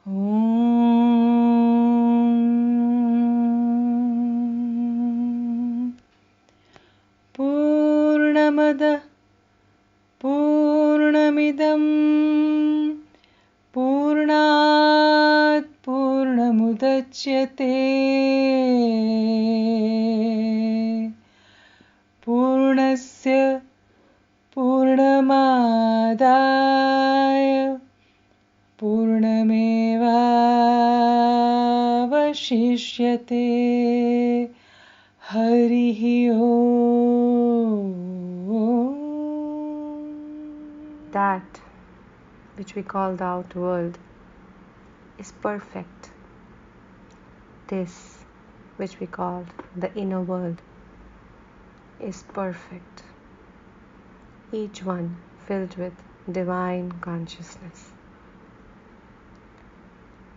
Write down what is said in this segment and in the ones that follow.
Om Purnamadah Purnamidam Purnat Purnamudachyate Purnasya Purnamadaya Purnamevavashishyate Harihi Om. That which we call the outer world is perfect. This which we call the inner world is perfect. Each one filled with divine consciousness.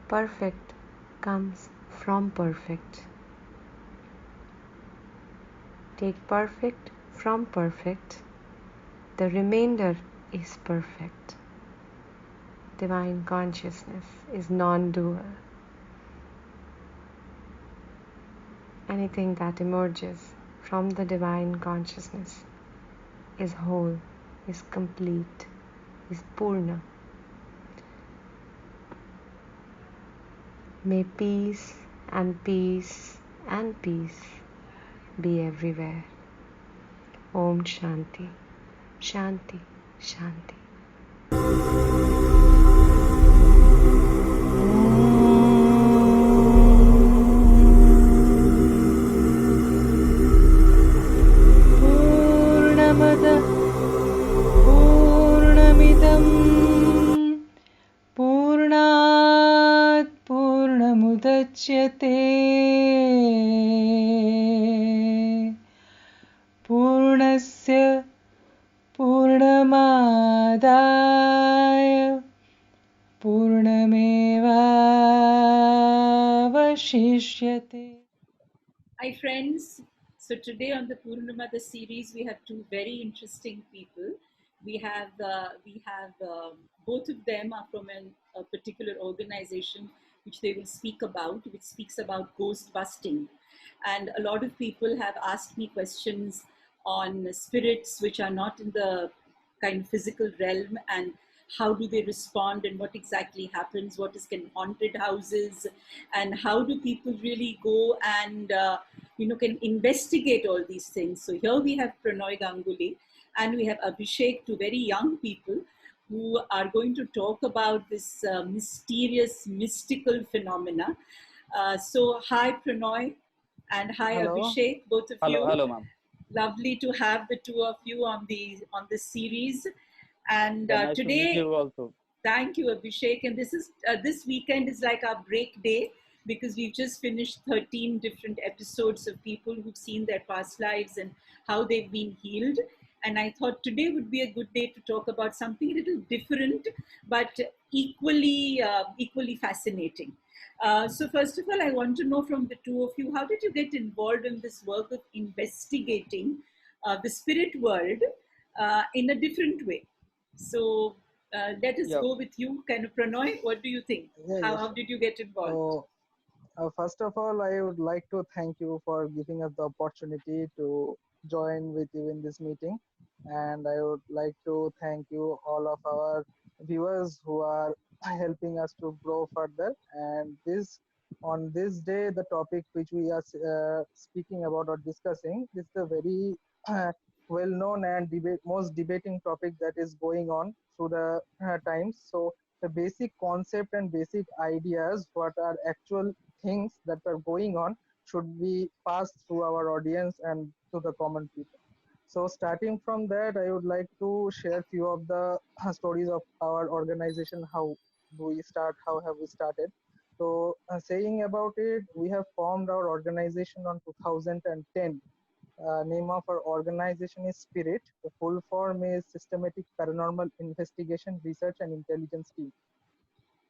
Perfect comes from perfect. Take perfect from perfect. The remainder is perfect. Divine consciousness is non-dual. Anything that emerges from the divine consciousness is whole, is complete, is Purna. May peace and peace and peace be everywhere. Om Shanti, Shanti, Shanti. Purnamadah Purnamidam Purnat Purnamudachyate Purnasya Purnamadaya Purnamevavashishyate. Hi friends. So today on the Purnamadah series, we have two very interesting people. We have both of them are from a particular organization which they will speak about, which speaks about ghost busting. And a lot of people have asked me questions on spirits which are not in the kind of physical realm, and how do they respond and what exactly happens, what is can haunted houses, and how do people really go and can investigate all these things. So here we have Pranoy Ganguly and we have Abhishek, two very young people who are going to talk about this mysterious, mystical phenomena. So hi Pranoy and hi Hello. Abhishek, both of you. Hello, ma'am. Lovely to have the two of you on this series. And Nice to meet today, you also. thank you, Abhishek. And this weekend is like our break day because we've just finished 13 different episodes of people who've seen their past lives and how they've been healed. And I thought today would be a good day to talk about something a little different, but equally fascinating. So first of all, I want to know from the two of you, how did you get involved in this work of investigating the spirit world in a different way? So let us Yeah. go with you, kind of Pranoy. What do you think? How did you get involved? So, first of all, I would like to thank you for giving us the opportunity to join with you in this meeting. And I would like to thank you, all of our viewers who are helping us to grow further. And on this day, the topic which we are speaking about or discussing is the very well-known and most debating topic that is going on through the times. So the basic concept and basic ideas, what are actual things that are going on, should be passed through our audience and to the common people. So starting from that, I would like to share few of the stories of our organization. How do we start? How have we started? So saying about it, we have formed our organization on 2010. Name of our organization is Spirit. The full form is Systematic Paranormal Investigation Research and Intelligence Team.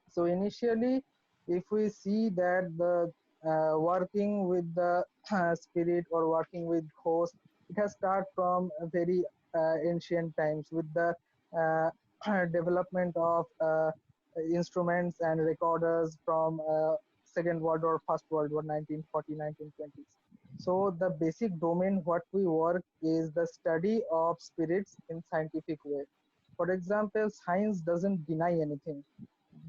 So initially, if we see that the working with the spirit or working with ghost, it has started from a very ancient times with the development of instruments and recorders from Second World War, First World War, 1940, 1920s. So the basic domain what we work is the study of spirits in scientific way. For example, science doesn't deny anything.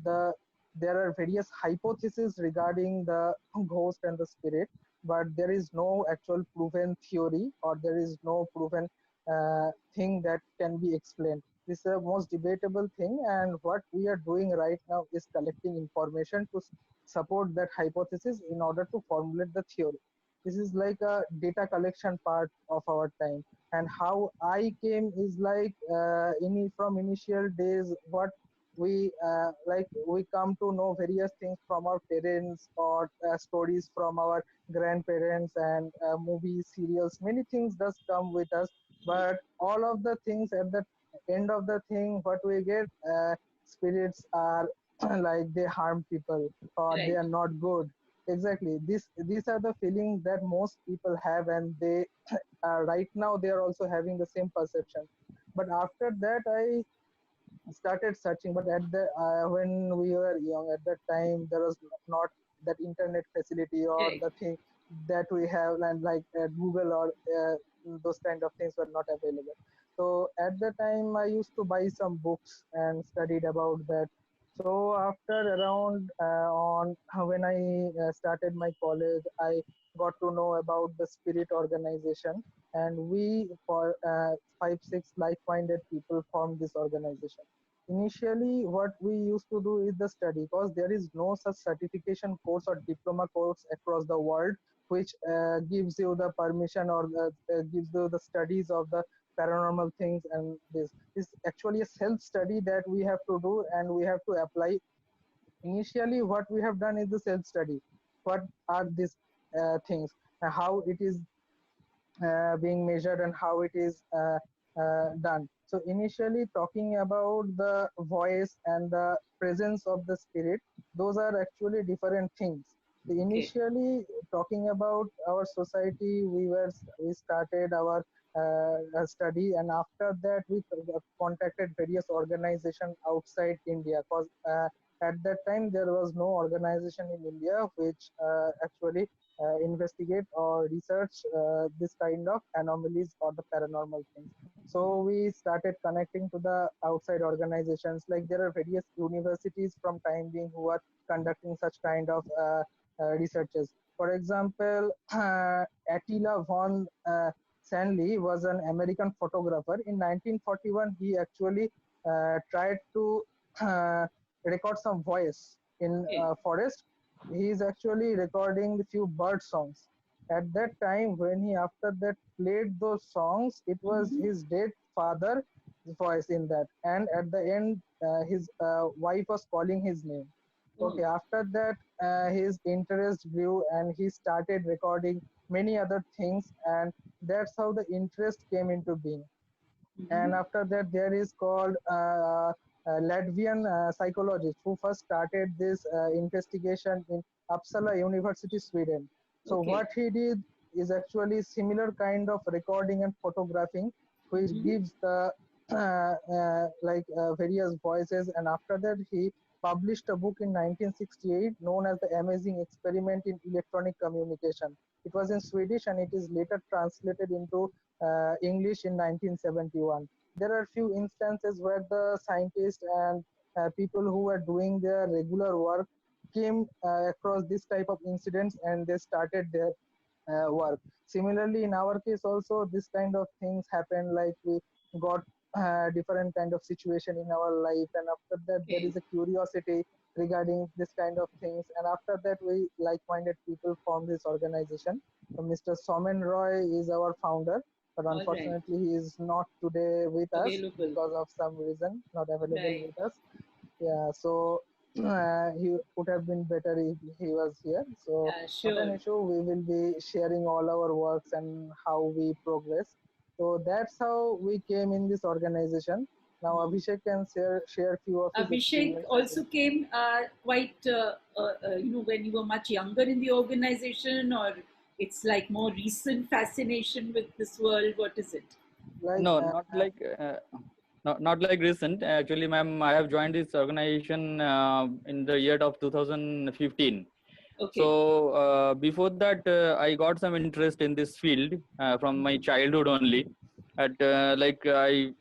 the there are various hypotheses regarding the ghost and the spirit, but there is no actual proven theory, or there is no proven thing that can be explained. This is the most debatable thing, and what we are doing right now is collecting information to support that hypothesis in order to formulate the theory. This is like a data collection part of our time. And how I came is like from initial days, what we come to know various things from our parents, or stories from our grandparents, and movies, serials, many things does come with us. But all of the things at the end of the thing, what we get, spirits are like they harm people, or they Right. are not good. Exactly, these are the feelings that most people have, and they right now they are also having the same perception. But after that I started searching. But at the when we were young, at that time there was not that internet facility or Right. the thing that we have, and like Google or those kind of things were not available. So at the time I used to buy some books and studied about that. So after around on when I started my college, I got to know about the spirit organization, and we for 5 6 like-minded people formed this organization. Initially, what we used to do is the study, because there is no such certification course or diploma course across the world which gives you the permission, or gives you the studies of the paranormal things. And this is actually a self study that we have to do, and we have to apply. Initially, what we have done is the self study. What are these things, and how it is being measured, and how it is done. So initially, talking about the voice and the presence of the spirit, those are actually different things. So Okay. initially, talking about our society, we started our study, and after that we contacted various organizations outside India, because at that time there was no organization in India which actually investigate or research this kind of anomalies or the paranormal things. So we started connecting to the outside organizations. Like there are various universities from time being who are conducting such kind of researches. For example, Attila von Sanley was an American photographer. In 1941, he actually tried to uh, record some voice in Okay. forest. He is actually recording few bird songs. At that time, when he after that played those songs, it was Mm-hmm. his dead father voice in that, and at the end his wife was calling his name. Oh. Okay, after that his interest grew, and he started recording many other things, and that's how the interest came into being. Mm-hmm. And after that there is called Latvian psychologist who first started this investigation in Uppsala University, Sweden. So Okay. what he did is actually similar kind of recording and photographing, which Mm-hmm. gives the various voices. And after that he published a book in 1968 known as The Amazing Experiment in Electronic Communication. It was in Swedish, and it is later translated into English in 1971. There are few instances where the scientists and people who were doing their regular work came across this type of incidents, and they started their work. Similarly, in our case also, this kind of things happen. Like we got different kind of situation in our life, and after that there Okay. is a curiosity regarding this kind of things. And after that, we like-minded people form this organization. So Mr. Somen Roy is our founder, but All right. unfortunately he is not today with us Available. because of some reason, not available Right. with us. Yeah, so he would have been better if he was here. So Yeah, not an sure. issue. We will be sharing all our works and how we progress. So that's how we came in this organization. Now Hmm. Abhishek can share few of his Abhishek experiences. also came quite, when you were much younger in the organization, or it's like more recent fascination with this world. What is it? Like No, not like not like recent. Actually, ma'am, I have joined this organization in the year of 2015. Okay. So before that, I got some interest in this field from my childhood only. I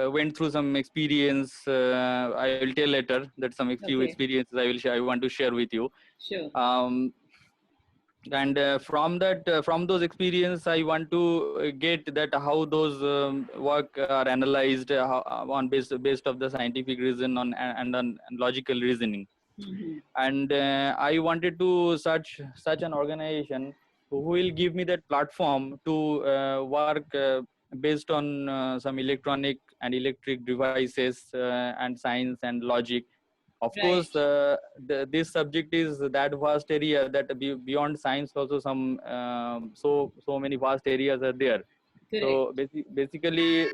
went through some experience. I will tell later that some few Okay. experiences I will share, I want to share with you. Sure. And from those experience, I want to get that how those work are analyzed on based of the scientific reason and on logical reasoning. Mm-hmm. And I wanted to search such an organization who will give me that platform to work based on some electronic and electric devices and science and logic. Of Right. course, this subject is that vast area that beyond science also some so many vast areas are there. Correct. So basically,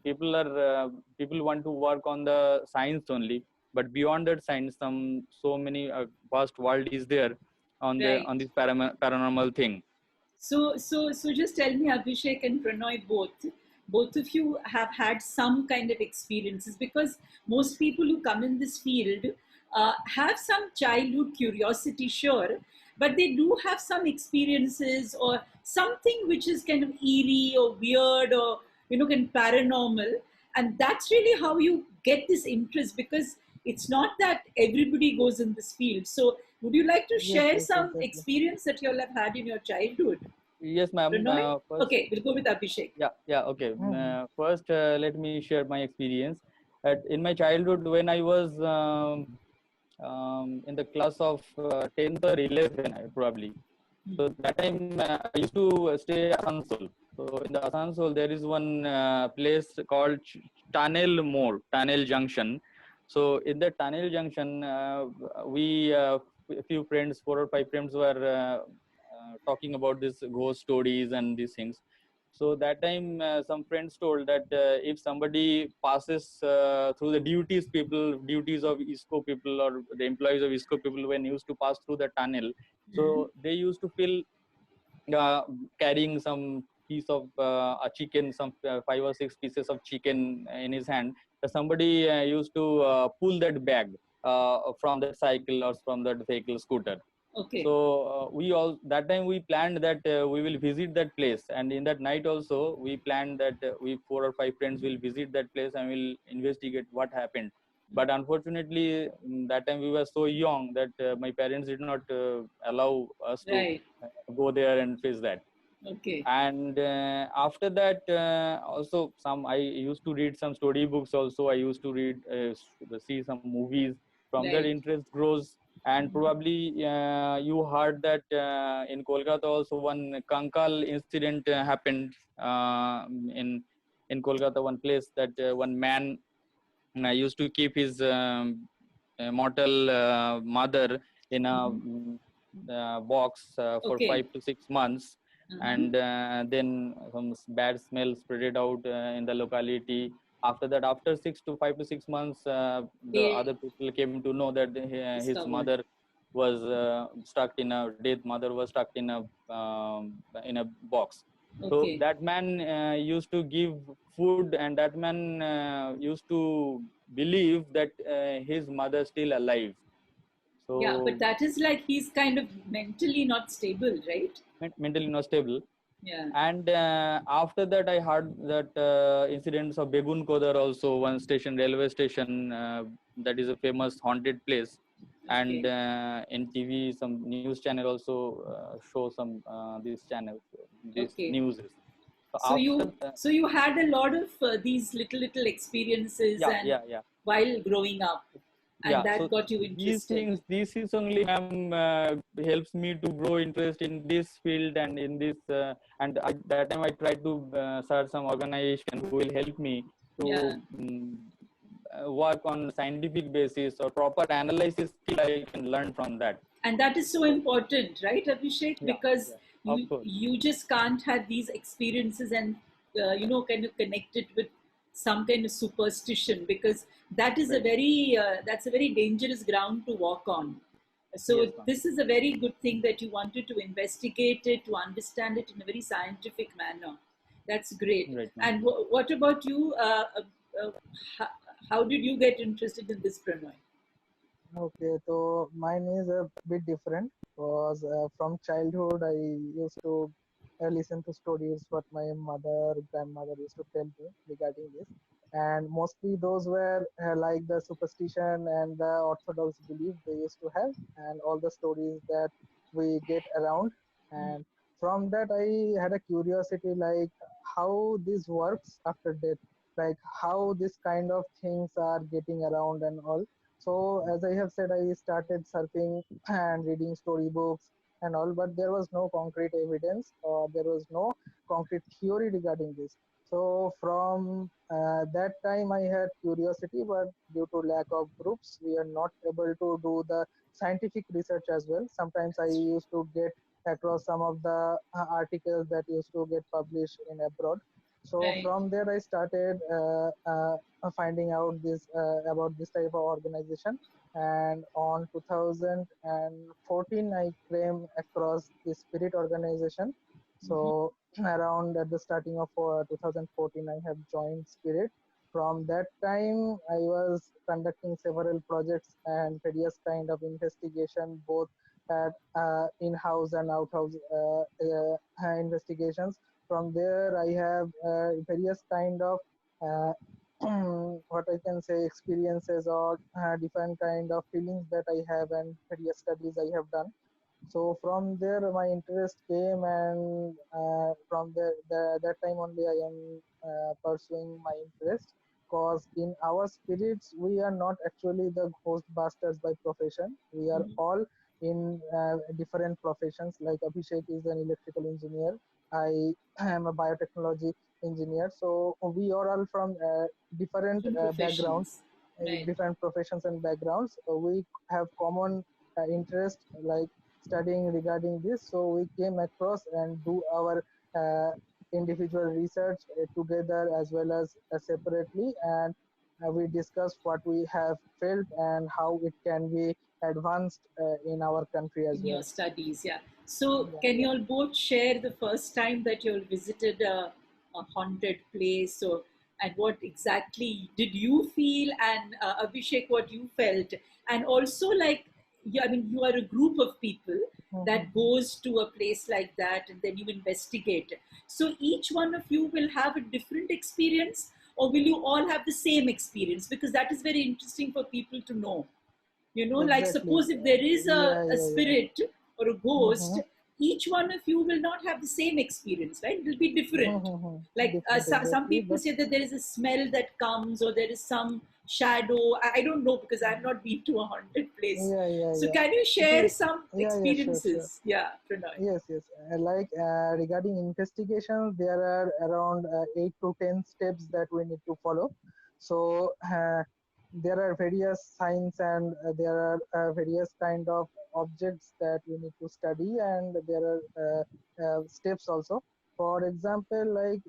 people want to work on the science only, but beyond that science, so many vast world is there on Right. this paranormal thing. So just tell me, Abhishek and Pranoy, both of you have had some kind of experiences, because most people who come in this field have some childhood curiosity, sure, but they do have some experiences or something which is kind of eerie or weird or kind of paranormal, and that's really how you get this interest, because it's not that everybody goes in this field. So would you like to Yes, share yes, some exactly. experience that you all have had in your childhood? Yes, ma'am. Pranoy? First, Okay, we'll go with Abhishek. yeah, okay. Mhm. First, let me share my experience. In my childhood, when I was in the class of 10th or 11th, probably. So that time I used to stay Asansol. So in the Asansol, there is one place called Tunnel Mode, Tunnel Junction. So in the Tunnel Junction, we a few friends, 4 or 5 friends, were talking about this ghost stories and these things. So that time, some friends told that if somebody passes through the duties of ISCO people or the employees of ISCO people, when used to pass through the tunnel, so they used to feel uh, carrying some piece of a chicken, some 5 or 6 pieces of chicken in his hand. Somebody used to pull that bag from that cycle or from that vehicle scooter. So Okay. we all that time we planned that we will visit that place, and in that night also we planned that we 4 or 5 friends will visit that place and will investigate what happened. But unfortunately, that time we were so young that my parents did not allow us to Right. go there and face that. Okay. And after that, also some I used to read some story books. Also, I used to read see some movies. From that, Right. interest grows. And probably you heard that in Kolkata also one Kankal incident happened in Kolkata, one place that one man used to keep his mortal mother in a box for Okay. 5 to 6 months, Uh-huh. and then some bad smell spread out in the locality. After that, after 6 to 5 to 6 months, the They other people came to know that his discovered. mother was stuck in a dead mother was stuck in a box. So Okay. that man used to give food, and that man used to believe that his mother still alive. Yeah, but So that is like he's kind of mentally not stable, right? mentally not stable. Yeah. And after that, I heard that incidents of Begun Kodar also, one station, railway station, that is a famous haunted place. And Okay. in TV, some news channel also show some these channels, these Okay. news. So So after you had a lot of these little experiences yeah, and yeah, yeah. while growing up, and Yeah, that so got you these interested. things, this is only helps me to grow interest in this field and in this that time I tried to search some organization who will help me Yeah. to work on scientific basis or proper analysis skill I can learn from that. And that is so So important, right, Abhishek, yeah, because yeah, of you course, you just can't have these experiences and kind of connect it with some kind of superstition, because that is a right. very that's a very dangerous ground to walk on. So Yes, ma'am. this is a very good thing that you wanted to investigate it, to understand it in a very scientific manner. That's great. Right, ma'am. And what about you, uh, how, how did you get interested in this, Pranoy? Okay, so mine is a bit different because from childhood I used to listen to stories what my mother, grandmother used to tell me regarding this, and mostly those were like the superstition and the orthodox belief they used to have, and all the stories that we get around, and from that I had a curiosity like how this works after death, like how this kind of things are getting around and all. So as I have said, I started surfing and reading storybooks and all, but there was no concrete evidence or there was no concrete theory regarding this. So from that time, I had curiosity, but due to lack of groups, we are not able to do the scientific research as well. Sometimes I used to get across some of the articles that used to get published in abroad. So Right. from there, I started finding out this about this type of organization, and on 2014 I came across the spirit organization. Mhm. So around at the starting of 2014 I have joined spirit. From that time I was conducting several projects and various kind of investigation, both at in-house and out-house investigations. From there I have various kind of uh, what I can say experiences or different kind of feelings that I have and various studies I have done. So from there my interest came, and from that time only I am pursuing my interest, because in our spirits we are not actually the ghostbusters by profession. We are Mhm. all in different professions. Like Abhishek is an electrical engineer. I am a biotechnology engineer. So we are all from different Different backgrounds, professions. Right. different professions and backgrounds. We have common interest like studying regarding this. So we came across and do our uh, individual research together as well as separately, and we discussed what we have felt and how it can be advanced in our country as In your well. studies, yeah. So, Yeah, can yeah. you all both share the first time that you all visited a haunted place, or and what exactly did you feel, and Abhishek, what you felt, and also like, I mean, you are a group of people that Mhm. goes to a place like that, and then you investigate. So each one of you will have a different experience, or will you all have the same experience? Because that is very interesting for people to know. Like Exactly. suppose if there is Yeah, a yeah, yeah. spirit or a ghost, Mhm. each one of you will not have the same experience, right? It will be different. Mhm. Like Different, some exactly. people But say that there is a smell that comes, or there is some shadow. I don't know, because I've not been to a haunted place. yeah, yeah, So yeah. can you It share is. some Yeah, yeah, sure, sure. experiences? Yeah, Pranoy. Yes, yes. Like regarding investigations, there are around 8 to 10 steps that we need to follow. So there are various signs, and there are various kind of objects that we need to study, and there are steps also. For example, like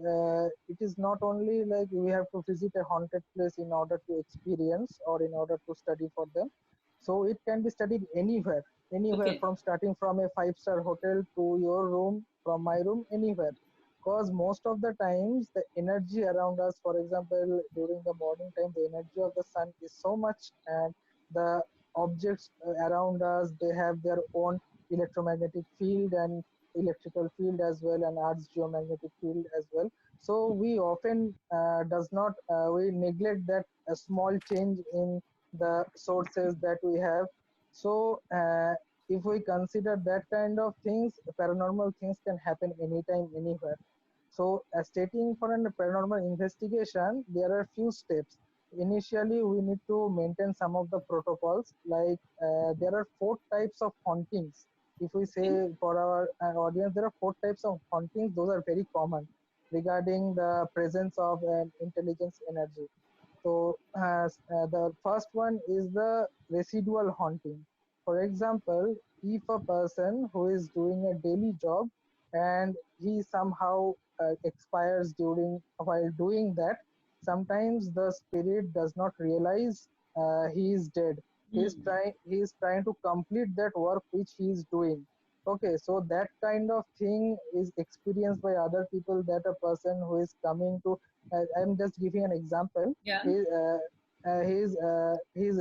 it is not only like we have to visit a haunted place in order to experience or in order to study for them. So it can be studied anywhere, Okay. from starting from a five-star hotel to your room, from my room, anywhere. Because most of the times the energy around us, for example during the morning time, the energy of the sun is so much, and the objects around us, they have their own electromagnetic field and electrical field as well, and earth's geomagnetic field as well. So we often does not we neglect that a small change in the sources that we have. So if we consider that kind of things, paranormal things can happen anytime, anywhere. So stating for a paranormal investigation, there are few steps. Initially, we need to maintain some of the protocols. Like there are 4 types of hauntings. If we Okay. say for our audience, there are 4 types of hauntings. Those are very common regarding the presence of an intelligence energy. So the first one is the residual haunting. For example, if a person who is doing a daily job and he somehow expires during while doing that, sometimes the spirit does not realize he is dead. Mm. He is trying to complete that work which he is doing. Okay, so that kind of thing is experienced by other people, that a person who is coming to, I'm just giving an example. Yeah. His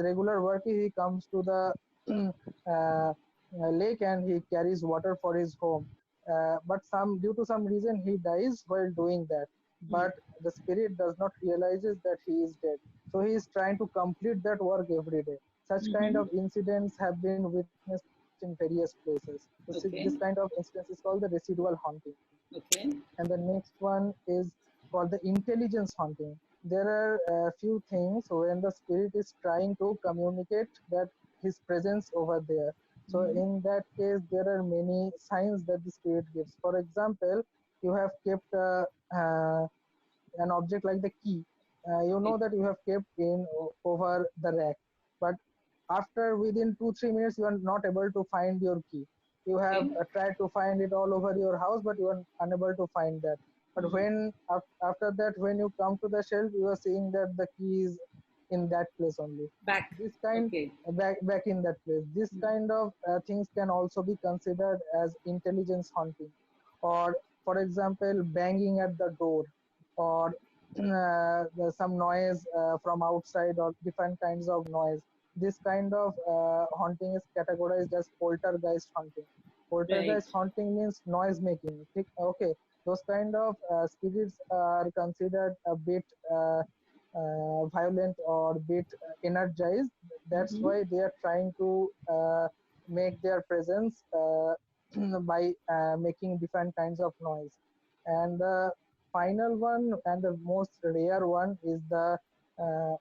regular work, he comes to the lake and he carries water for his home. But some due to some reason he dies while doing that. Hmm. But the spirit does not realizes that he is dead. So he is trying to complete that work every day. Such kind Mm-hmm. of incidents have been witnessed in various places. So this kind Okay. of incidents is called the residual haunting. Okay. And the next one is called the intelligence haunting. There are a few things when the spirit is trying to communicate that his presence over there. So Mm-hmm. in that case, there are many signs that the spirit gives. For example, you have kept an object like the key. You Okay. know that you have kept in over the rack, but after within 2 3 minutes you are not able to find your key. You have Okay. tried to find it all over your house, but you are unable to find that. But Hmm. when after that, when you come to the shelf, you are seeing that the key is in that place only. Back. This kind Okay. back in that place. This Hmm. kind of things can also be considered as intelligence haunting. Or for example, banging at the door, or there's some noise from outside, or different kinds of noise. This kind of haunting is categorized as poltergeist haunting. Right. Poltergeist haunting means noise making. Okay, those kind of spirits are considered a bit violent or bit energized. That's Mm-hmm. why they are trying to make their presence by making different kinds of noise. And the final one and the most rare one is the uh,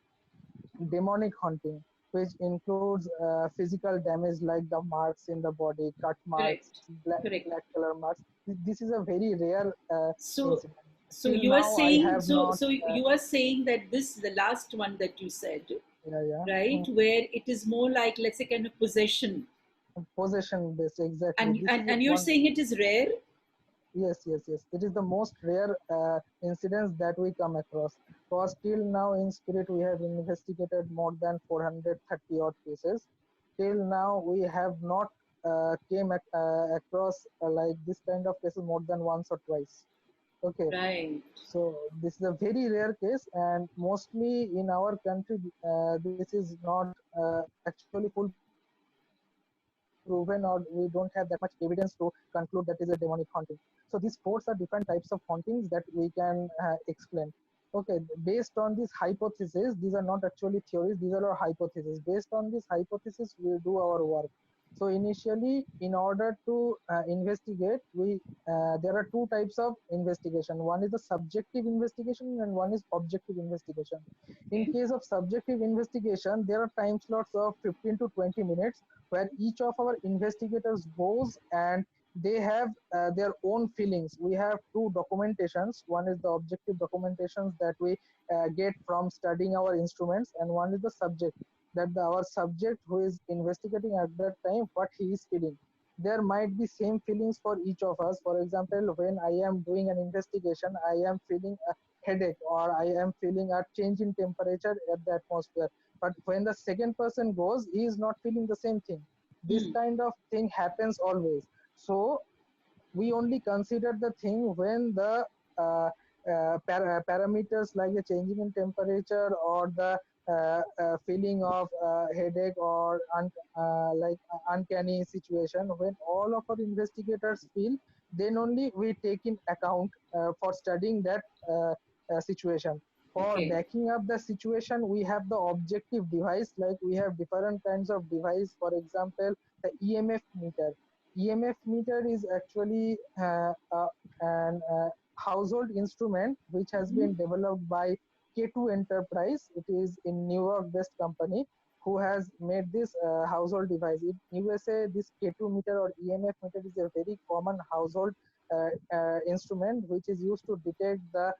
demonic haunting, which includes physical damage like the marks in the body, cut marks, Correct. black Correct. color marks. This is a very rare So, incident. so Till you are now, I saying, have not. so you are saying that this, the last one that you said, Yeah, yeah. right, where it is more like, let's say, kind of possession, Possession based, exactly. This is and you're one. saying it is rare. Yes, yes, yes. It is the most rare incidents that we come across. Because till now in Spirit we have investigated more than 430 odd cases. Till now we have not across like this kind of cases more than once or twice. Okay, Right. so this is a very rare case, and mostly in our country, this is not actually full proven, or we don't have that much evidence to conclude that is a demonic haunting. So these four are different types of hauntings that we can explain. Okay, based on this hypothesis, these are not actually theories; these are our hypotheses. Based on this hypothesis, we do our work. So initially, in order to investigate, we there are two types of investigation. One is the subjective investigation and one is objective investigation. In Okay. case of subjective investigation, there are time slots of 15 to 20 minutes where each of our investigators goes and they have their own feelings. We have two documentations. One is the objective documentations that we get from studying our instruments, and one is the subject, that our subject who is investigating at that time what he is feeling. There might be same feelings for each of us. For example, when I am doing an investigation, I am feeling a headache, or I am feeling a change in temperature at the atmosphere. But when the second person goes, he is not feeling the same thing. This Hmm. kind of thing happens always. So we only consider the thing when the parameters like the changing in temperature, or the feeling of headache, or uncanny situation, when all of our investigators feel, then only we take in account for studying that situation. For Okay. backing up the situation, we have the objective device. Like we have different kinds of device. For example, the EMF meter. EMF meter is actually an household instrument which has Mm-hmm. been developed by K2 Enterprise. It is in New York-based company who has made this household device. In USA, this K2 meter or EMF meter is a very common household instrument which is used to detect the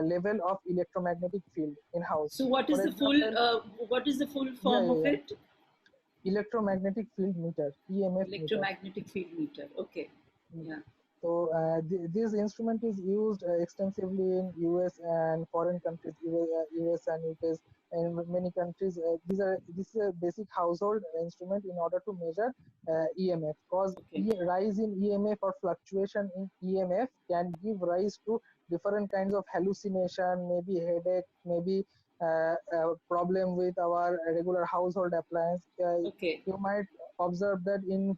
level of electromagnetic field in house. So what is For the full, example, what is the full yeah, form yeah, of yeah. it? Electromagnetic field meter, EMF meter. Electromagnetic field meter. Okay. Mm. Yeah. So this instrument is used extensively in US and foreign countries, US and UK's in many countries, this is a basic household instrument in order to measure EMF. Cause Okay. rise in EMF or fluctuation in EMF can give rise to different kinds of hallucination, maybe headache, maybe problem with our regular household appliance. Okay. You might observe that in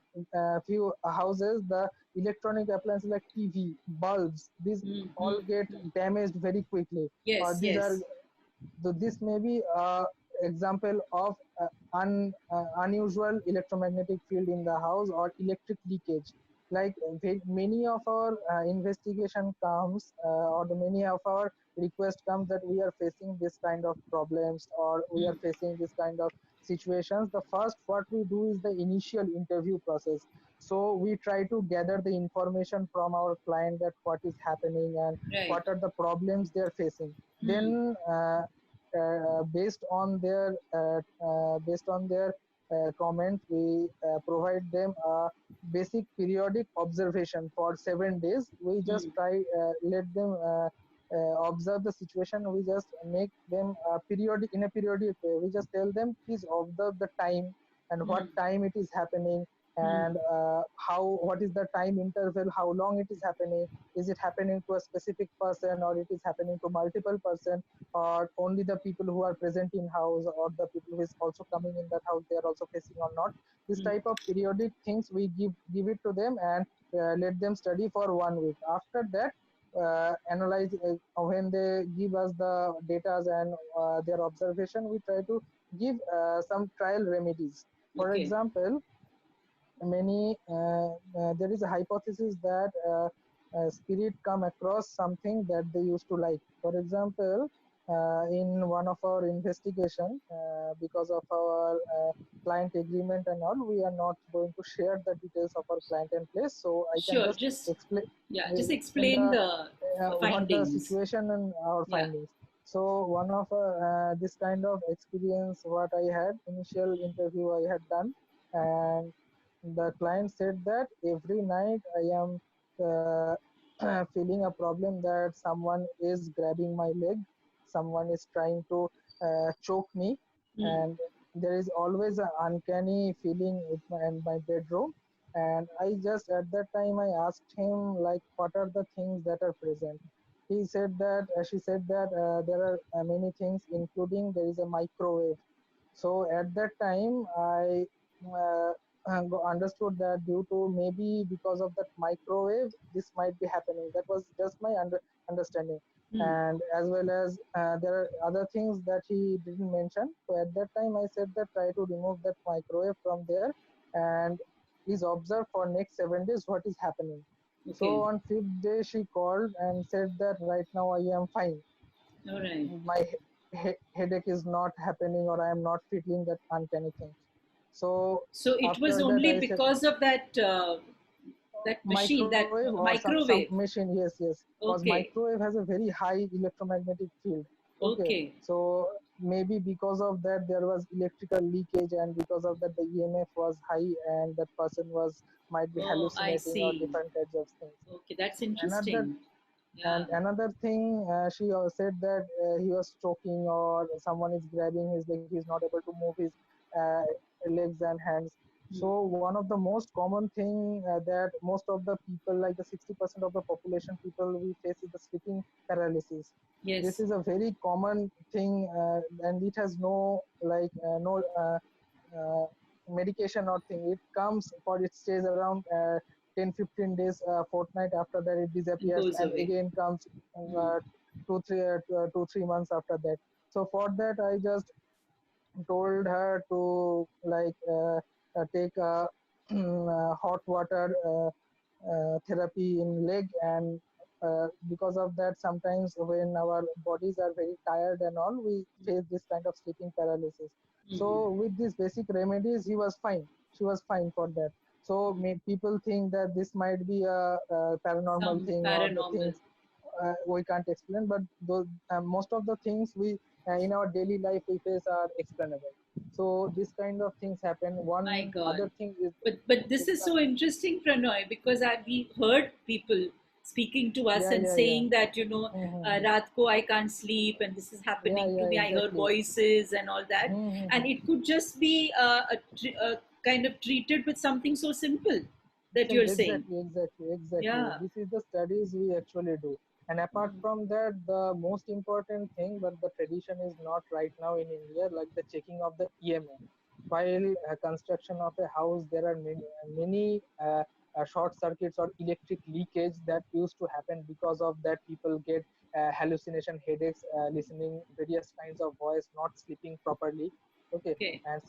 few houses, the electronic appliances like TV, bulbs, these all get Mm. damaged very quickly. Or Yes, these are, yes. so this may be example of unusual electromagnetic field in the house or electric leakage. Like many of our investigation comes or the many of our request comes that we are facing this kind of problems or we are Mm. facing this kind of situations. The first what we do is the initial interview process. So we try to gather the information from our client that what is happening and Right. what are the problems they are facing. Mm. Then based on their comments, we provide them a basic periodic observation for 7 days. We just Mm. try let them observe the situation. We just make them periodic in a periodic way. We just tell them please observe the time and what Mm. time it is happening, Mm. and how what is the time interval, how long it is happening, is it happening to a specific person or it is happening to multiple person, or only the people who are present in house or the people who is also coming in that house they are also facing or not. This Mm. type of periodic things we give it to them and let them study for 1 week. After that, analyze when they give us the data and their observation, we try to give some trial remedies. For Okay. example, many there is a hypothesis that spirit come across something that they used to like. For example, in one of our investigation, because of our client agreement and all, we are not going to share the details of our client and place. So I can Sure. just Just, explain yeah, just explain explain the the what the findings. situation and our Yeah. findings. So one of this kind of experience what I had, initial interview I had done, and the client said that every night I am feeling a problem that someone is grabbing my leg, someone is trying to choke me, Mm. and there is always an uncanny feeling in my bedroom. And I just at that time I asked him like, what are the things that are present? He said that she said that there are many things, including there is a microwave. So at that time, I understood that due to maybe because of that microwave, this might be happening. That was just my understanding. Mm. And as well as there are other things that he didn't mention. So at that time, I said that try to remove that microwave from there and please observe for next 7 days what is happening. Okay. So on fifth day, she called and said that right now I am fine. All right. My headache is not happening or I am not feeling that uncanny things. So So it was after that only I said because of that machine, that microwave or some microwave. machine, yes, yes, because Okay. microwave has a very high electromagnetic field. Okay, Okay. so maybe because of that there was electrical leakage, and because of that the EMF was high and that person was might be Oh, I hallucinating or see. different kinds of things. Okay, that's Another interesting. Yeah. And another thing, she said that he was choking or someone is grabbing his leg. He's not able to move his uh, legs and hands. Mm. So one of the most common thing that most of the people, like the 60% of the population people, we face is the sleeping paralysis. This Yes. is a very common thing, and it has no no uh, medication or thing. It comes for it stays around 10-15 days, fortnight. After that it It disappears goes and away. again comes Mm. 2-3 months after that. So for that I just told her to take hot water therapy in leg, and because of that sometimes when our bodies are very tired and all, we face this kind of sleeping paralysis. Mm. So with these basic remedies he was fine, she was fine for that. So people think that this might be a paranormal Some thing or the paranormal. things we can't explain, but those most of the things we in our daily life we face are explainable. So this kind of things happen. My One God. other thing is But this is is so interesting, Pranoy, because we've heard people speaking to us Yeah, and yeah, yeah. saying that, Mm-hmm. Raat ko I can't sleep and this is Yeah, happening to yeah, me. I hear exactly. voices and all that. And Mm-hmm. it could just be a kind of treated with something so simple that you're saying. Exactly. Yeah. This is the studies we actually do. And apart Mm. from that, the most important thing, but the tradition is not right now in India, like the checking of the EMF. While construction of a house, there are many short circuits or electric leakage that used to happen. Because of that, people get hallucination, headaches, listening various kinds of voice, not sleeping properly. Okay, Okay. and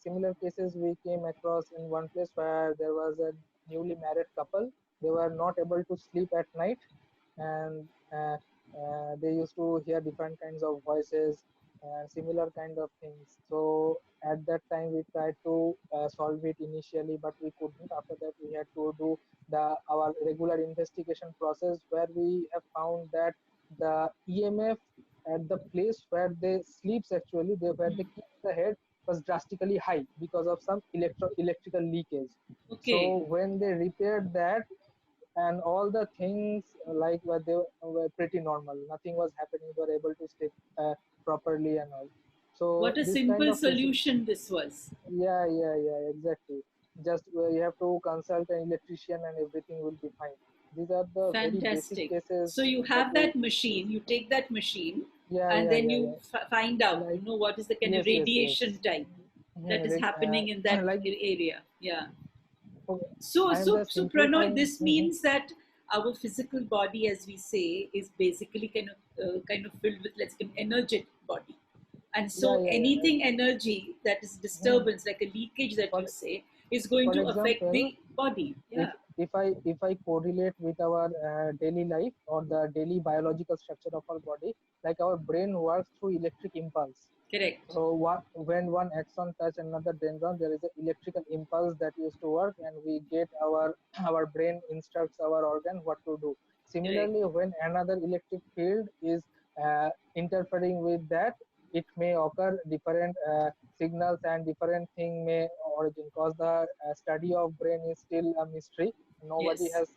similar cases we came across in one place where there was a newly married couple. They were not able to sleep at night, and they used to hear different kinds of voices and similar kind of things. So at that time we tried to solve it initially, but we couldn't. After that we had to do the our regular investigation process, where we have found that the EMF at the place where they sleeps, actually they where they Mm. keep the head, was drastically high because of some electrical leakage. Okay. So when they repaired that, and all the things like were pretty normal, nothing was happening, they were able to sleep properly and all. So What a this kind simple of cases. solution this was. Yeah, exactly. Just you have to consult an electrician and everything will be fine. These are the very basic Fantastic. cases So you that have we. that machine, you take that machine, Yeah, and yeah, then yeah, you yeah. find out, Like, what is the kind of yes. radiation type that is Like, happening in that like, area. Yeah. okay, So, I am so, just so Pranoy, simplifying. this means that our physical body, as we say, is basically kind of filled with, let's say, an energetic body. And Yeah, so yeah, yeah. anything energy that is Hmm. disturbance, like a leakage that For you say, is going for to affect example, the body. if Yeah. if I correlate with our daily life or the daily biological structure of our body, like our brain works through electric impulse. Correct. So when one axon touch another dendron, there is an electrical impulse that used to work, and we get our brain instructs our organ what to do. Correct. Similarly, when another electric field is interfering with that, it may occur different signals and different thing may origin. Cause the study of brain is still a mystery. Nobody Yes. has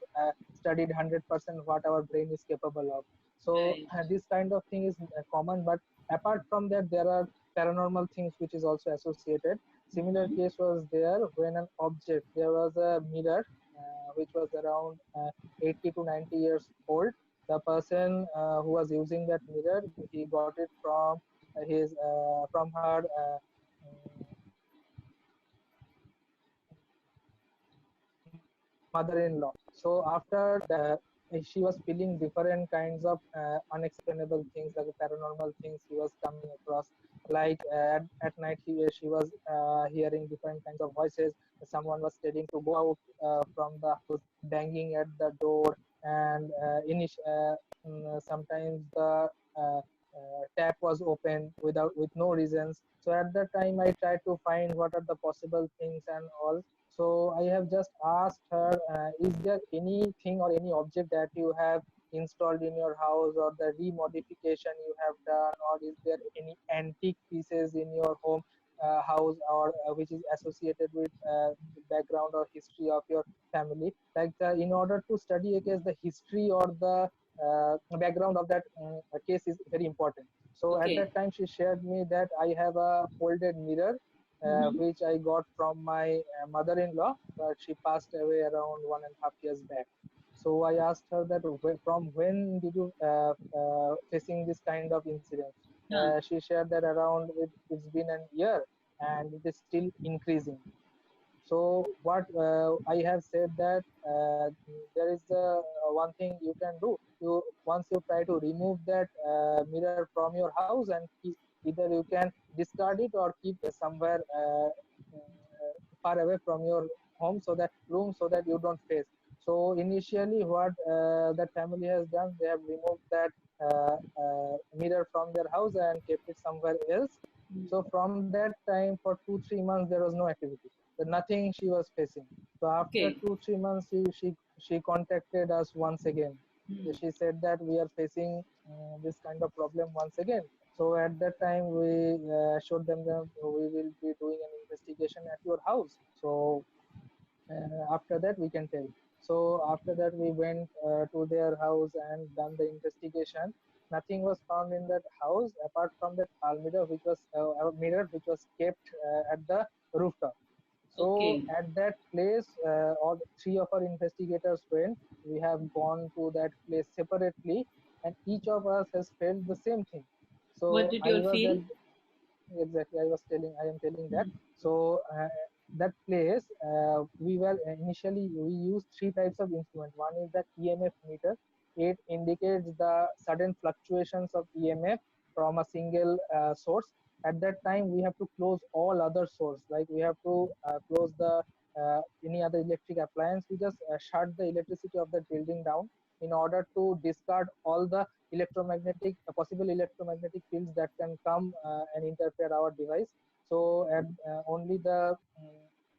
studied 100% what our brain is capable of. So Right. this kind of thing is common, but apart from that, there are paranormal things which is also associated. Similar Hmm. case was there when an object, there was a mirror which was around 80 to 90 years old. The person who was using that mirror, he got it from her mother-in-law. So after that, she was feeling different kinds of unexplainable things, like paranormal things he was coming across. Like at night, she was hearing different kinds of voices. Someone was telling to go out from the house, banging at the door, and sometimes the tap was open with no reasons. So at that time, I tried to find what are the possible things and all. So I have just asked her, is there anything or any object that you have installed in your house, or the remodification you have done, or is there any antique pieces in your home house, or which is associated with the background or history of your family? Like in order to study a case, the history or the background of that case is very important. So at Okay. that time, she shared me that I have a folded mirror Hmm. which I got from my mother-in-law, but she passed away around 1.5 years back. So I asked her that from when did you facing this kind of incident? Huh. She shared that around it's been a year and it is still increasing. So what I have said that there is one thing you can do. You once you try to remove that mirror from your house, and either you can discard it or keep somewhere far away from your home, so that room, so that you don't face. So initially, what that family has done, they have removed that mirror from their house and kept it somewhere else. So from that time, for 2 3 months, there was no activity. Nothing she was facing. So after Okay. 2 3 months, she contacted us once again. Hmm. She said that we are facing this kind of problem once again. So at that time, we showed them that we will be doing an investigation at your house. So after that, we can tell. So after that we went to their house and done the investigation. Nothing was found in that house apart from that almirah which was mirror which was kept at the rooftop. So Okay. at that place, all three of our investigators went. We have gone to that place separately, and each of us has felt the same thing. So What did I you all was feel? at exactly I am telling that. Mm. So that place, we were initially we used three types of instrument. One is that EMF meter. It indicates the sudden fluctuations of EMF from a single source. At that time we have to close all other source, like we have to close the any other electric appliance. We just shut the electricity of that building down in order to discard all the electromagnetic possible electromagnetic fields that can come and interfere our device. So at only the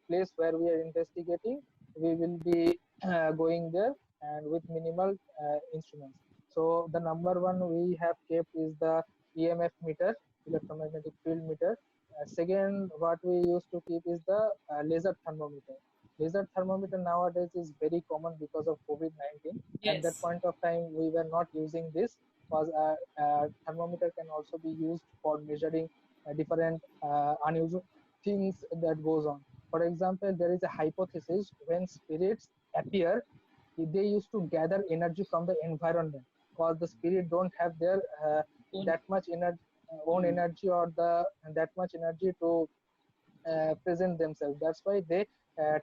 place where we are investigating, we will be going there and with minimal instruments. So the number one we have kept is the EMF meter, electromagnetic field meter. Second, what we used to keep is the laser thermometer. Laser thermometer nowadays is very common because of COVID-19. At that Yes. point of time, we were not using this because thermometer can also be used for measuring different unusual things that goes on. For example, there is a hypothesis when spirits appear, they used to gather energy from the environment because the spirit don't have their Own. that much energy own Mm. energy or the that much energy to present themselves. That's why they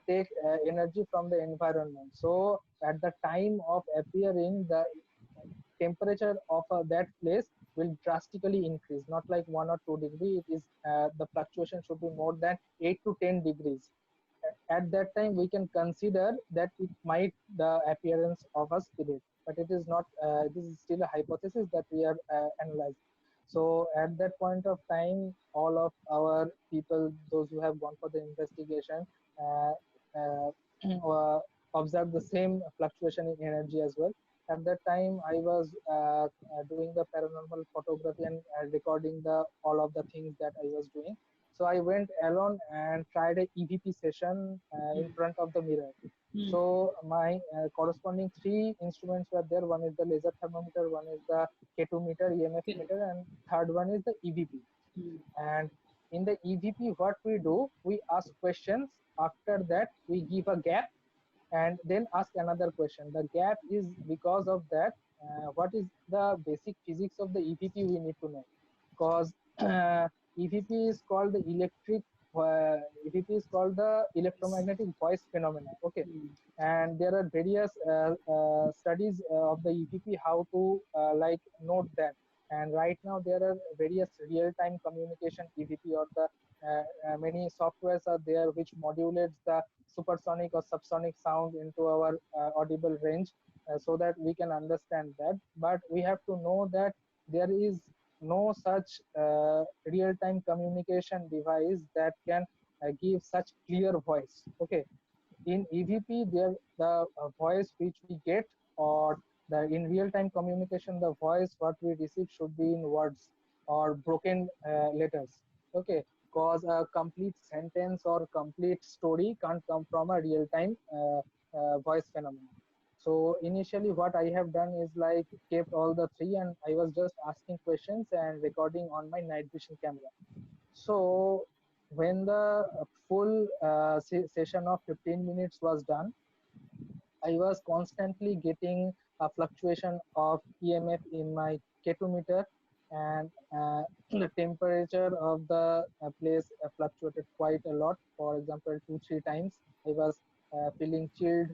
take energy from the environment. So at the time of appearing, the temperature of that place will drastically increase, not like 1 or 2 degree. It is the fluctuation should be more than 8 to 10 degrees. At that time we can consider that it might the appearance of a spirit, but it is not this is still a hypothesis that we are analyzing. So at that point of time, all of our people, those who have gone for the investigation, uh, uh, uh, observed the same fluctuation in energy as well. At that time I was doing the paranormal photography and recording the all of the things that I was doing. So I went alone and tried a EVP session in Mm. front of the mirror. Mm. So my corresponding three instruments were there. One is the laser thermometer, one is the K2 meter, EMF Okay. meter, and third one is the EVP. Mm. And in the EVP, what we do, we ask questions. After that, we give a gap and then ask another question. The gap is because of that. What is the basic physics of the EVP we need to know? Because EVP is called the EVP is called the Yes. electromagnetic voice phenomena. Okay, Mm. and there are various studies of the EVP how to like note that. And right now there are various real-time communication EVP or the many softwares are there which modulates the supersonic or subsonic sound into our audible range so that we can understand that. But we have to know that there is no such real-time communication device that can give such clear voice. Okay, in EVP, there the voice which we get or the in real-time communication, the voice what we receive should be in words or broken letters. Okay, because a complete sentence or complete story can't come from a real-time voice phenomenon. So initially, what I have done is like kept all the three, and I was just asking questions and recording on my night vision camera. So when the full session of 15 minutes was done, I was constantly getting a fluctuation of EMF in my K2 meter, and the temperature of the place fluctuated quite a lot. For example, 2 3 times I was feeling chilled,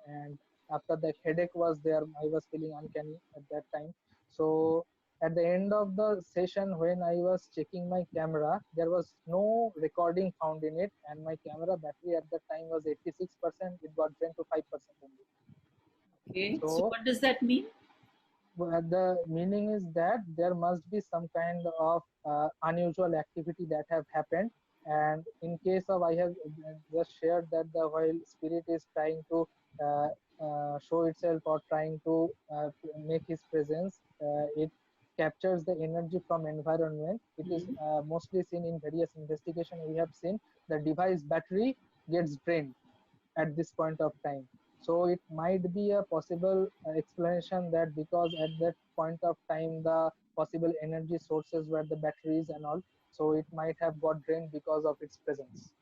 and after the headache was there, I was feeling uncanny at that time. So at the end of the session, when I was checking my camera, there was no recording found in it, and my camera battery at that time was 86%. It got drained to 5% only. Okay. So So what does that mean? the meaning is that there must be some kind of unusual activity that have happened. And in case of I have just shared that the while spirit is trying to uh, show itself or trying to make his presence, it captures the energy from environment. It is Mm. mostly seen in various investigation. We have seen the device battery gets drained at this point of time. So it might be a possible explanation that because at that point of time the possible energy sources were the batteries and all, so it might have got drained because of its presence.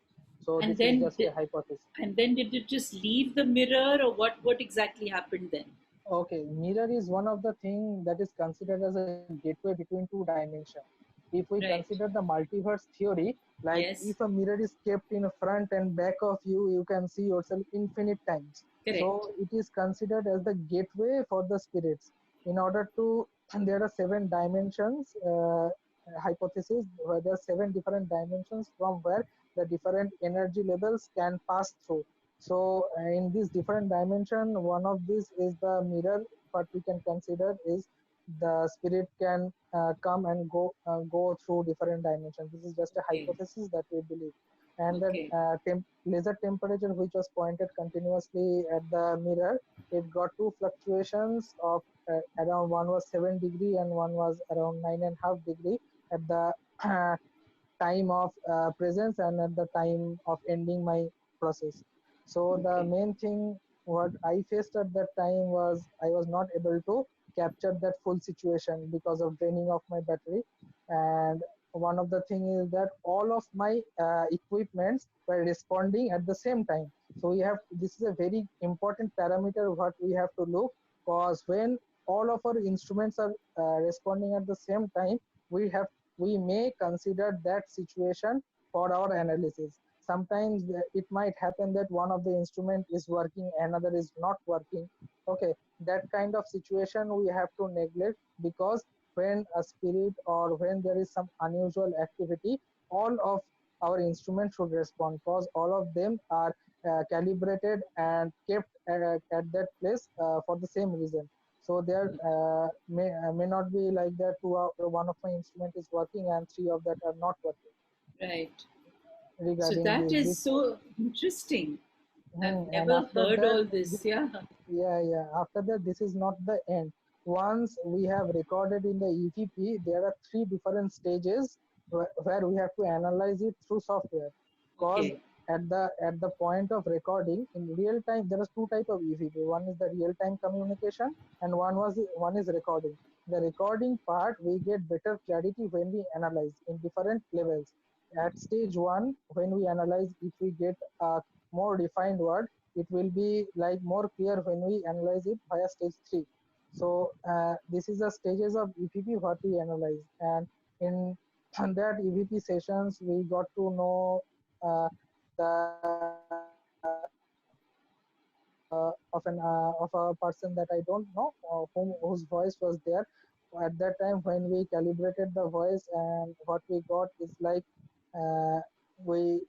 So And this is then, just a hypothesis. and then did it just leave the mirror, or what exactly happened then? Okay, mirror is one of the thing that is considered as a gateway between two dimensions. If we consider Right. the multiverse theory, like if Yes. a mirror is kept in front and back of you, you can see yourself infinite times. Correct. So it is considered as the gateway for the spirits. In order to, and there are seven dimensions. Hypothesis where there are seven different dimensions from where the different energy levels can pass through. So in this different dimension, one of these is the mirror. What we can consider is the spirit can come and go through different dimensions. This is just a Okay. hypothesis that we believe, and that Okay. laser temperature which was pointed continuously at the mirror, it got two fluctuations of around one was 7 degree and one was around 9.5 degree at the time of presence and at the time of ending my process. So the Okay. main thing what I faced at that time was I was not able to capture that full situation because of draining of my battery. And one of the thing is that all of my equipments were responding at the same time. So we have this is a very important parameter what we have to look, because when all of our instruments are responding at the same time, we have we may consider that situation for our analysis. Sometimes it might happen that one of the instrument is working, another is not working. Okay, that kind of situation we have to neglect, because when a spirit or when there is some unusual activity, all of our instruments should respond, because all of them are calibrated and kept at that place for the same reason. So there may not be like that one of my instrument is working and three of that are not working Right. So regarding that is this. so interesting. I've And never after heard that all this. Yeah. yeah, after that this is not the end. Once we have recorded in the EVP, there are three different stages where we have to analyze it through software. Because Okay. at the point of recording in real time, there is two type of EVP. One is the real time communication, and one is recording. The recording part we get better clarity when we analyze in different levels. At stage one, when we analyze, if we get a more defined word, it will be like more clear when we analyze it via stage 3. So this is the stages of EVP what we analyze, and in that EVP sessions we got to know the of a person that I don't know, whose voice was there at that time when we calibrated the voice, and what we got is like uh, we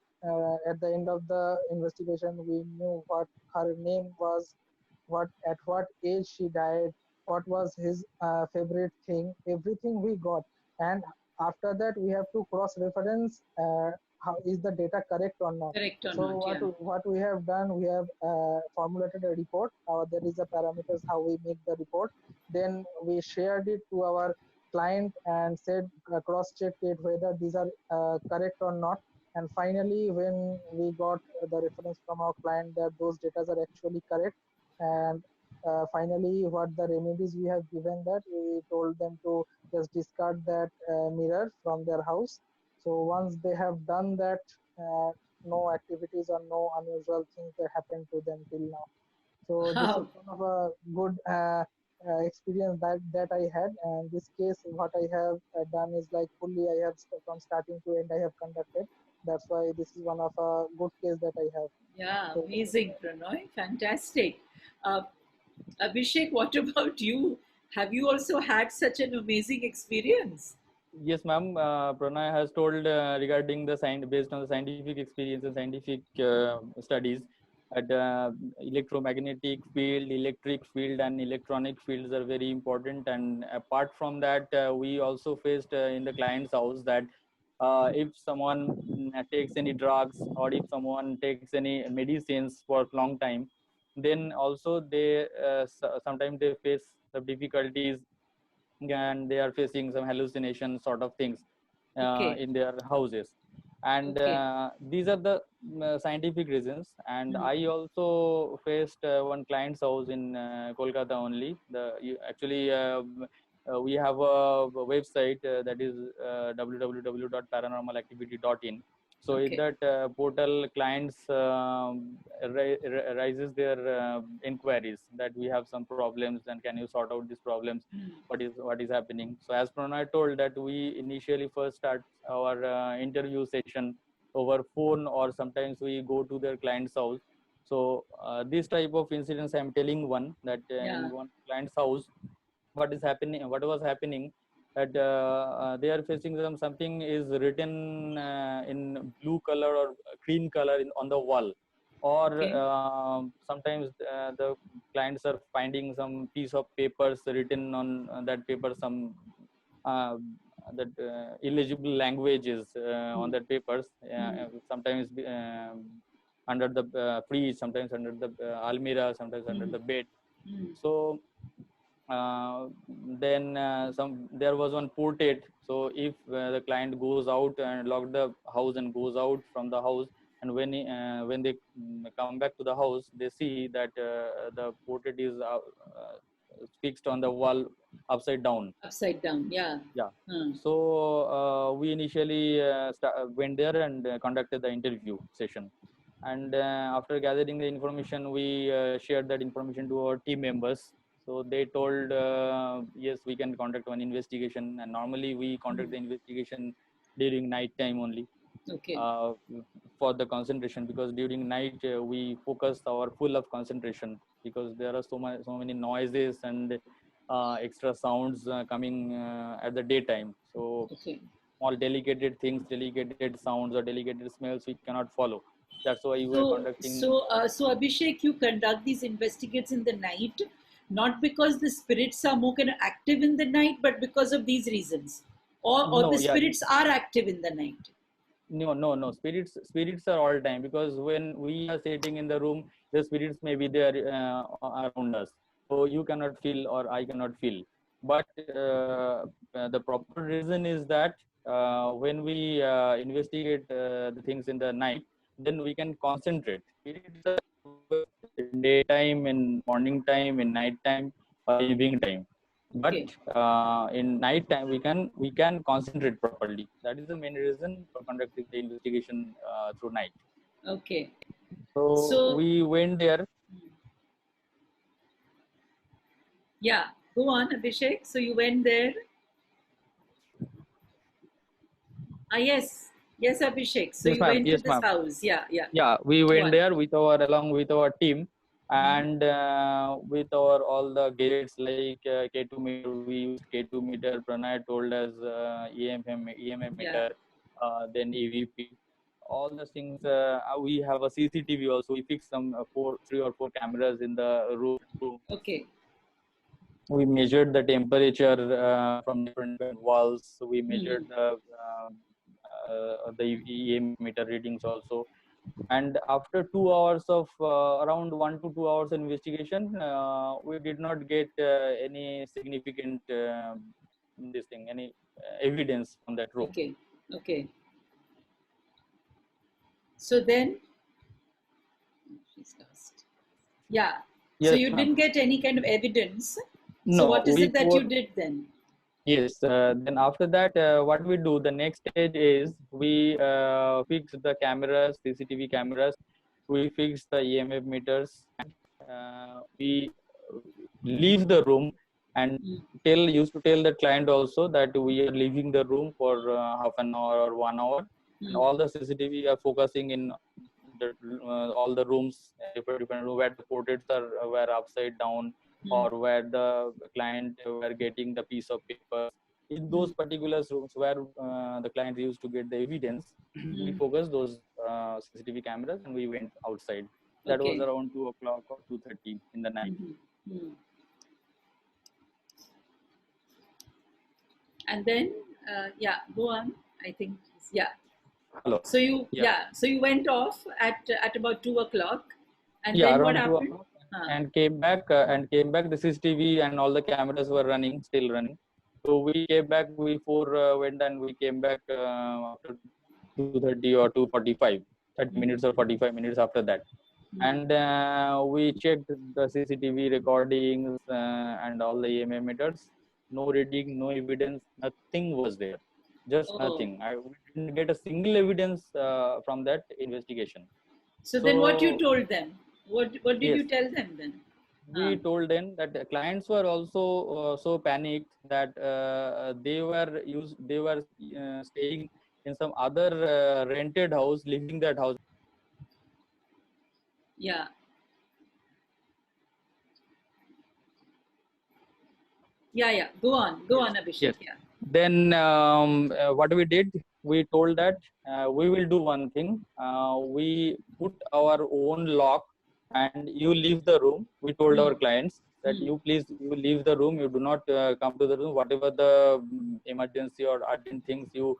at the end of the investigation we knew what her name was, what at what age she died, what was his favorite thing, everything we got. And after that we have to cross reference how is the data correct or not. Correct or So not? Yeah. what we have done, we have formulated a report. There is a parameters how we make the report. Then we shared it to our client and said cross check it whether these are correct or not. And finally, when we got the reference from our client that those data are actually correct, and finally, what the remedies we have given, that we told them to just discard that mirror from their house. So once they have done that, no activities or no unusual things that happened to them till now. So this is Wow. one of a good experience that I had. And this case, what I have done is like fully I have from starting to end I have conducted. That's why this is one of a good case that I have. Yeah. So Amazing, Pranoy. Fantastic. Uh, Abhishek, what about you? Have you also had such an amazing experience? Yes, ma'am. Pranay has told regarding the based on the scientific experience and scientific studies, that electromagnetic field, electric field, and electronic fields are very important. And apart from that, we also faced in the client's house that if someone takes any drugs, or if someone takes any medicines for a long time, then also they sometimes they face the difficulties, and they are facing some hallucination sort of things Okay. in their houses. And Okay. these are the scientific reasons, and I also faced one client's house in Kolkata only. We have a website that is www.paranormalactivity.in. So in Okay. that portal, clients raises their inquiries that we have some problems and can you sort out these problems? What is happening? So as Pranay told that we initially first start our interview session over phone, or sometimes we go to their client's house. So this type of incidents I'm telling one that in one client's house, what was happening, that they are facing something is written in blue color or green color on the wall, or Okay. sometimes the clients are finding some piece of papers written on that paper, some uh, that illegible languages on that papers, sometimes under the fridge, sometimes under the almirah, sometimes under the bed. So then there was one portrait. So if the client goes out and lock the house and goes out from the house, and when they come back to the house, they see that the portrait is fixed on the wall upside down. Upside down, yeah. Yeah. So we initially went there and conducted the interview session, and after gathering the information, we shared that information to our team members. So they told, yes, we can conduct one investigation, and normally we conduct the investigation during night time only. Okay. For the concentration, because during night we focus our full of concentration, because there are so many noises and extra sounds coming at the daytime. So all delegated things, delegated sounds or delegated smells we cannot follow. That's why we were conducting. So Abhishek, you conduct these investigates in the night, not because the spirits are more kind of active in the night, but because of these reasons, or No, the yeah. spirits are active in the night. No. Spirits are all time, because when we are sitting in the room, the spirits may be there around us. So you cannot feel or I cannot feel. But the proper reason is that when we investigate the things in the night, then we can concentrate. Spirits are in daytime, in morning time, in night time, or evening time. But in night time we can concentrate properly. That is the main reason for conducting the investigation through night. Okay. So we went there. Yeah, go on, Abhishek. So you went there. Yes, Abhishek. So Yes, you ma'am. went to Yes, this ma'am. house. Yeah. Yeah, we Go went on. there along with our team, and with our all the gadgets like K2 meter. We used K2 meter. Pranay told us EMF meter, then EVP. All the things. We have a CCTV also. We fixed some 3 or 4 cameras in the room. Okay. We measured the temperature from different walls. So we measured the EMF meter readings also. And after 2 hours of around 1 to 2 hours investigation, we did not get any significant any evidence from that room. Okay. So then, she's lost. Yeah. Yes, so you ma'am. didn't get any kind of evidence. No. So what is it that you did then? Yes. Then after that, what we do, the next stage is we fix the cameras, CCTV cameras. We fix the EMF meters. We leave the room and used to tell the client also that we are leaving the room for half an hour or 1 hour, and all the CCTV are focusing in all the rooms, different rooms where the portraits were upside down, or where the client were getting the piece of paper. In those particular rooms where the client used to get the evidence, we focused those CCTV cameras and we went outside. That was around 2 o'clock or 2:30 in the night. And then, go on. I think, Hello. So you went off at about 2 o'clock, and then what happened? And came back. The CCTV and all the cameras were still running. So we came back. We went and we came back after 2:30 or 2:45. 30 minutes or 45 minutes after that. And we checked the CCTV recordings and all the EMA meters. No reading, no evidence, nothing was there. Just nothing. We didn't get a single evidence from that investigation. So then what you told them? What did Yes. you tell them then? We told them that the clients were also so panicked that they were staying in some other rented house, leaving that house. Yeah. Yeah. Go on, Abhishek. Yes. Yeah. Then what we did, we told that we will do one thing. We put our own lock and you leave the room. We told our clients that you leave the room. You do not come to the room. Whatever the emergency or urgent things you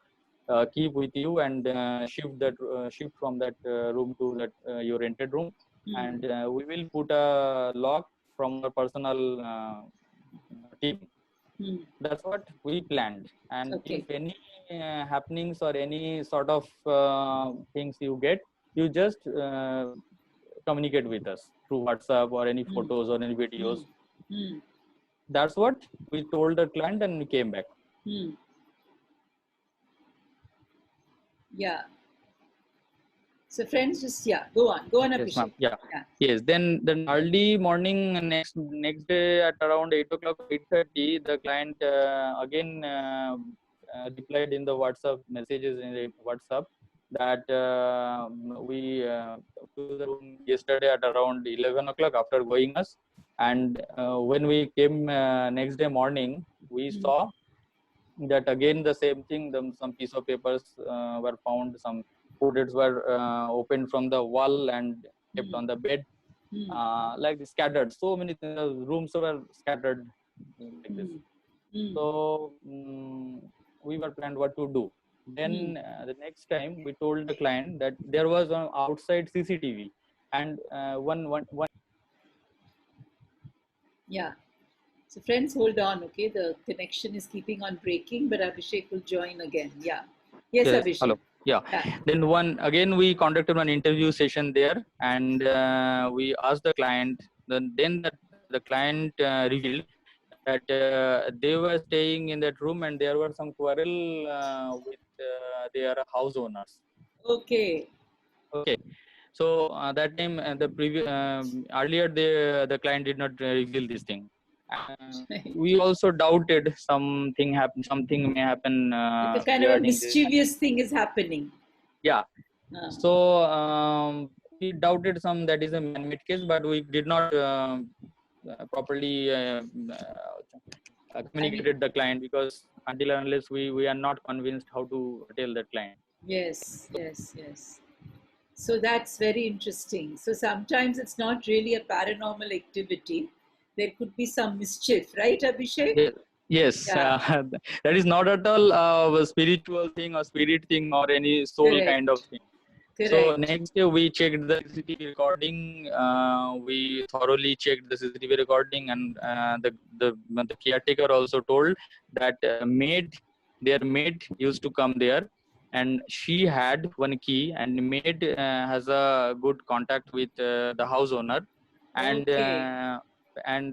keep with you, and shift from that room to that your rented room. And we will put a lock from our personal team. That's what we planned. And if any happenings or any sort of things you get, you just communicate with us through WhatsApp or any photos or any videos. That's what we told the client, and we came back. Yeah. So friends, just go on, Abhishek. Yes. Then early morning next day at around 8 o'clock, 8:30, the client again replied in the WhatsApp messages in the WhatsApp that we to the room yesterday at around 11 o'clock after going us, and when we came next day morning, we saw that again the same thing. Some piece of papers were found, some photos were opened from the wall and kept on the bed, like scattered. So many rooms were scattered like this. So we were planned what to do. Then the next time we told the client that there was an outside CCTV, and one. Yeah. So friends, hold on, okay? The connection is keeping on breaking, but Abhishek will join again. Yeah. Yes, Abhishek. Hello. Yeah. Then we conducted an interview session there, and we asked the client. Then the client revealed that they were staying in that room, and there were some quarrel with their house owners. Okay. So that time the previous earlier the client did not reveal this thing. We also doubted something may happen. Like a kind of a mischievous thing is happening. Yeah. So we doubted that is a man-made case, but we did not properly communicated the client, because until and unless we are not convinced how to tell the client. Yes. So that's very interesting. So sometimes it's not really a paranormal activity. There could be some mischief, right, Abhishek? Yes. That is not at all a spiritual thing or spirit thing or any soul kind of thing. So next day we checked the CCTV recording. We thoroughly checked the CCTV recording, and the caretaker also told that their maid used to come there, and she had one key, and maid has a good contact with the house owner, and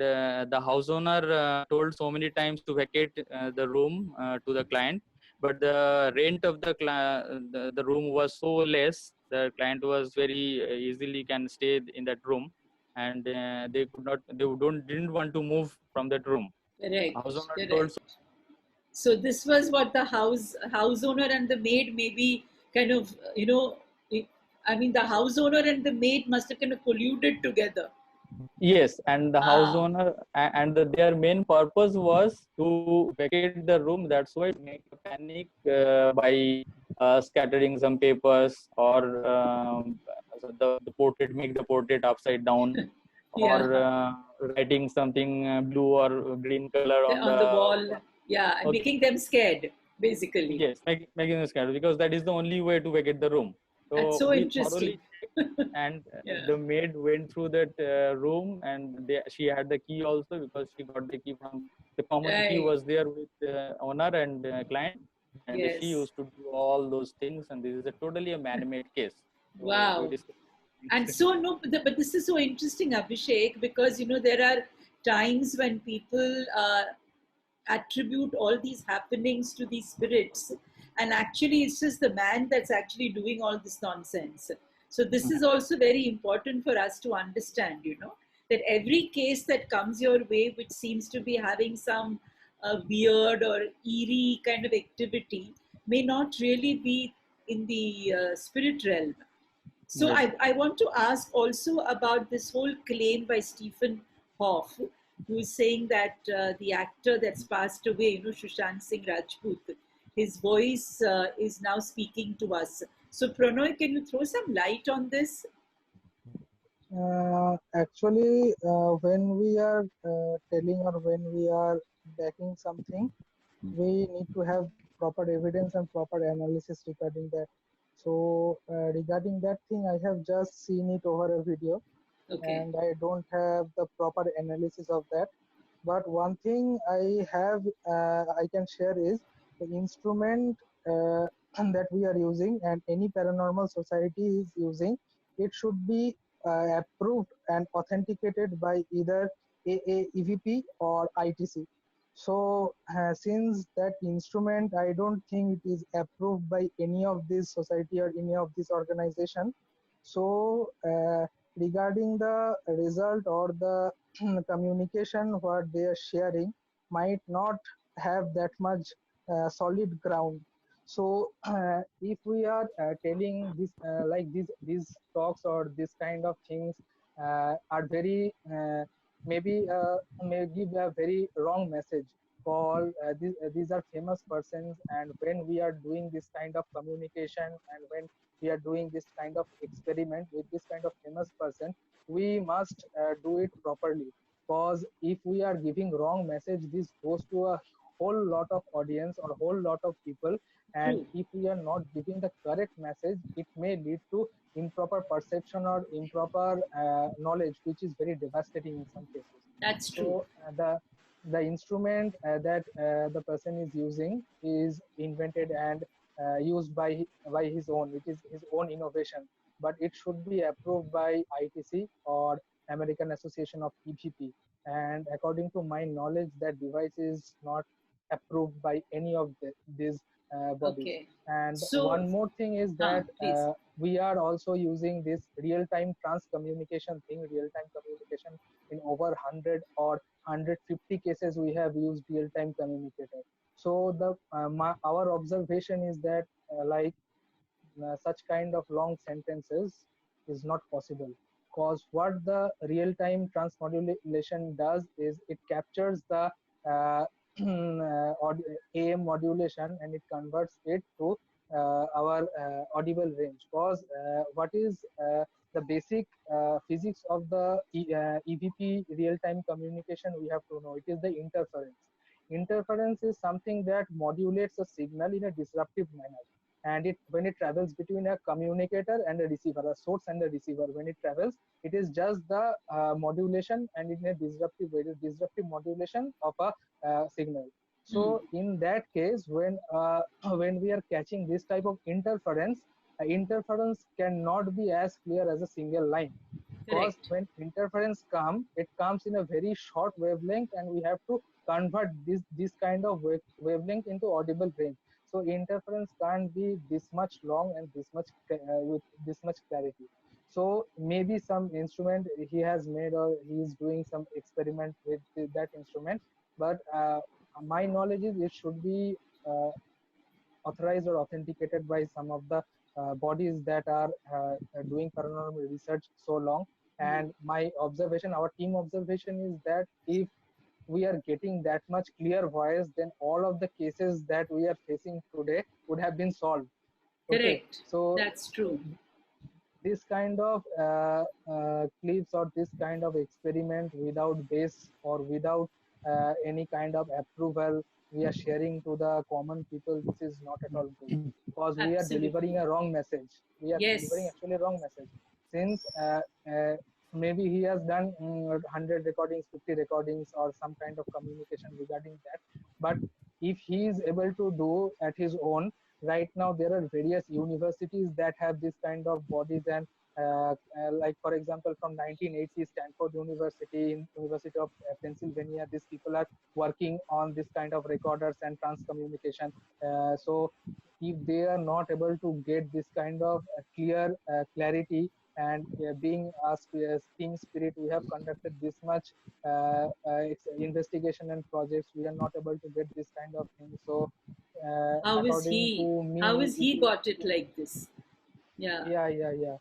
the house owner told so many times to vacate the room to the client, but the rent of the room was so less. The client was very easily can stay in that room, and they didn't want to move from that room. House owner told so this was what the house owner and the maid maybe kind of, I mean, the house owner and the maid must have kind of colluded together. Yes, and the house owner and their main purpose was to vacate the room. That's why make a panic by scattering some papers, or make the portrait upside down, or writing something blue or green color on the wall. Yeah, and making them scared, basically. Yes, making them scared, because that is the only way to vacate the room. That's so interesting. And the maid went through that room, and she had the key also, because she got the key from the common key was there with owner and client, and she used to do all those things. And this is totally a man-made case. So we Wow. discussed. And so, no, but this is so interesting, Abhishek, because there are times when people attribute all these happenings to these spirits, and actually, it's just the man that's actually doing all this nonsense. So, this is also very important for us to understand, that every case that comes your way, which seems to be having some weird or eerie kind of activity, may not really be in the spirit realm. So Yes. I want to ask also about this whole claim by Stephen Hoff, who is saying that the actor that's passed away, Sushant Singh Rajput, his voice is now speaking to us. So Pranoy, can you throw some light on this? Actually, when we are telling or when we are backing something, we need to have proper evidence and proper analysis regarding that. So, regarding that thing, I have just seen it over a video Okay. and I don't have the proper analysis of that. But one thing I can share is the instrument that we are using and any paranormal society is using, it should be approved and authenticated by either AAEVP or ITC. So since that instrument, I don't think it is approved by any of this society or any of this organization. So regarding the result or the communication what they are sharing might not have that much solid ground. So if we are telling this like these talks or this kind of things are very may give a very wrong message. These are famous persons, and when we are doing this kind of communication and when we are doing this kind of experiment with this kind of famous person, we must do it properly, because if we are giving wrong message, this goes to a whole lot of audience or whole lot of people, and True. if we are not giving the correct message, it may lead to improper perception or improper knowledge, which is very devastating in some cases. That's true. So the instrument that the person is using is invented and used by his own. It is his own innovation, but it should be approved by ITC or American Association of EVP. And according to my knowledge, that device is not approved by any of these bodies. Okay. And So, one more thing is that please. we are also using this real-time trans communication thing, real-time communication in over 100 or 150 cases we have used real-time communicator. So our observation is that such kind of long sentences is not possible, because what the real-time transmodulation does is it captures the uh, AM modulation and it converts it to our audible range. Because what is the basic physics of the EVP real-time communication, we have to know it is the interference. Interference is something that modulates a signal in a disruptive manner, and it when it travels between a communicator and a receiver, a source and a receiver, when it travels, it is just the modulation and in a disruptive way, the disruptive modulation of a signal. Hmm. So in that case, when when we are catching this type of interference, interference cannot be as clear as a single line, because Correct. when interference comes, it comes in a very short wavelength, and we have to convert this kind of wavelength into audible range. So interference can't be this much long and this much with this much clarity. So maybe some instrument he has made, or he is doing some experiment with that instrument, but my knowledge is it should be authorized or authenticated by some of the bodies that are doing paranormal research so long. Hmm. And my observation, our team observation, is that if we are getting that much clear voice, then all of the cases that we are facing today would have been solved. Okay, Correct. so That's true. this kind of clips or this kind of experiment without base or without any kind of approval we are sharing to the common people, this is not at all good, because we are delivering Absolutely. a wrong message. We are delivering Yes. actually a wrong message, since maybe he has done 100 recordings, 50 recordings, or some kind of communication regarding that. But if he is able to do at his own, right now there are various universities that have this kind of bodies, and like for example from 1980 Stanford University, in University of Pennsylvania, these people are working on this kind of recorders and transcommunication. So if they are not able to get this kind of clear clarity, and being a team spirit, we have conducted this much investigation and projects, we are not able to get this kind of thing. So How is according he? to How me, is it he is, got it like this? Yeah, yeah.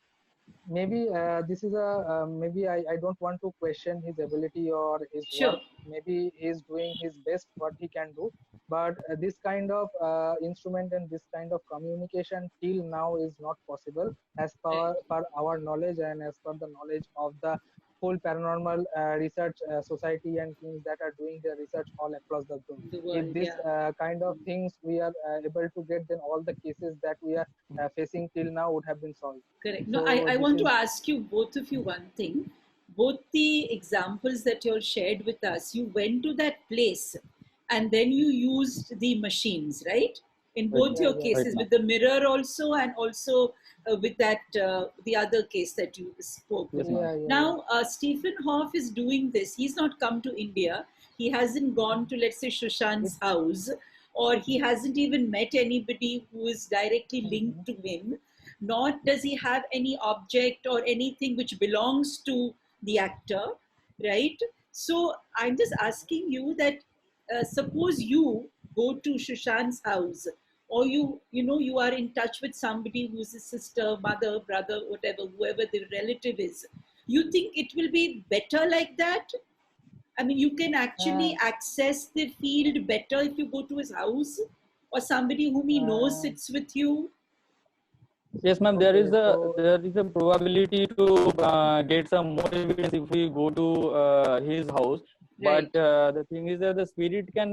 Maybe this is a maybe I don't want to question his ability or his sure. work. Maybe he's doing his best what he can do, but this kind of instrument and this kind of communication till now is not possible as Right. per our knowledge and as per the knowledge of the full paranormal research society and teams that are doing their research all across the globe. The If world, this yeah. kind of things we are able to get, then all the cases that we are facing till now would have been solved. Correct. No, So I this want to is, ask you, both of you, one thing. Both the examples that you all shared with us, you went to that place and then you used the machines, right? In Right, both ma'am. your yeah, Right, cases, ma'am. with the mirror also, and also with that, the other case that you spoke Yes, with. ma'am. yeah. Now, Stephen Hoff is doing this. He's not come to India. He hasn't gone to, let's say, It, Shushan's house, or he hasn't even met anybody who is directly mhm. linked to him, nor does he have any object or anything which belongs to the actor, right? So I'm just asking you that, suppose you go to Shushan's house, or you know, you are in touch with somebody who's a sister, mother, brother, whatever, whoever the relative is. You think it will be better like that? I mean, you can Uh, actually access the field better if you go to his house, or somebody whom he knows uh, sits with you. Yes, ma'am. There okay, is a so there is a probability to get some more evidence if we go to his house. But Right, the thing is that the spirit can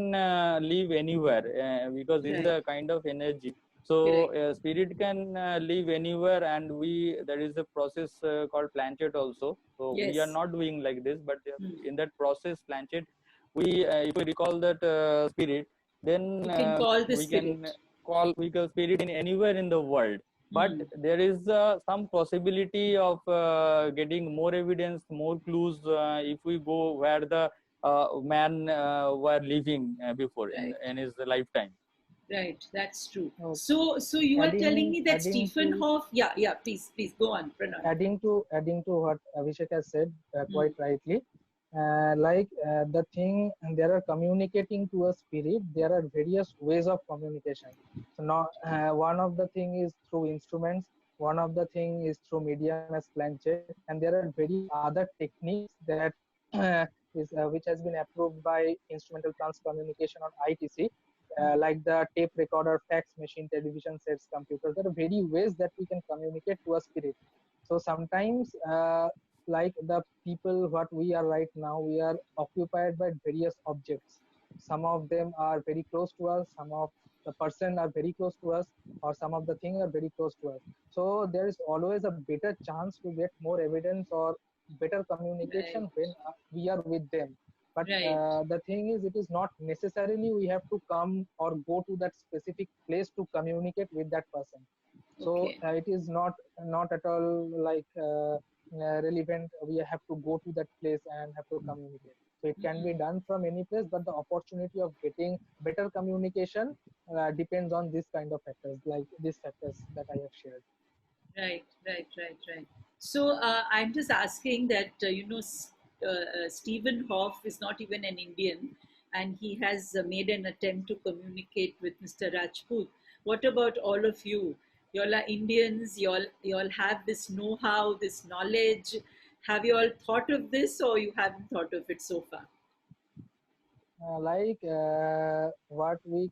live anywhere because this is right, a kind of energy. So correct. spirit can live anywhere, and we there is a process called planchet also. So we are Yes. not doing like this, but Hmm. in that process planchet, we if we recall that spirit, then You can call the we can spirit. call we can spirit in anywhere in the world, but Hmm. there is some possibility of getting more evidence, more clues if we go where the man were living before Right, in his lifetime. right. That's true. okay. So you are telling me that Adding Stephen to Hoff, yeah, yeah, please go on, Pranoy. adding to what Abhishek has said Hmm. quite rightly. Like the thing, and there are communicating to a spirit. There are various ways of communication. So now, one of the thing is through instruments. One of the thing is through medium as planchet, and there are various other techniques that is which has been approved by Instrumental Trans Communication or ITC, Hmm. like the tape recorder, fax machine, television sets, computers. There are very ways that we can communicate to a spirit. So sometimes like the people what we are right now, we are occupied by various objects. Some of them are very close to us, some of the person are very close to us, or some of the thing are very close to us. So there is always a better chance to get more evidence or better Right, communication when we are with them. But right. the thing is, it is not necessarily we have to come or go to that specific place to communicate with that person. So Okay. it is not at all like relevant. We have to go to that place and have to communicate. So it can be Hmm. done from any place, but the opportunity of getting better communication depends on this kind of factors, like these factors that I have shared. Right. So I'm just asking that, Stephen Hoff is not even an Indian, and he has made an attempt to communicate with Mr. Rajput. What about all of you? You all are Indians. You all have this know-how, this knowledge. Have you all thought of this, or you haven't thought of it so far? Like what we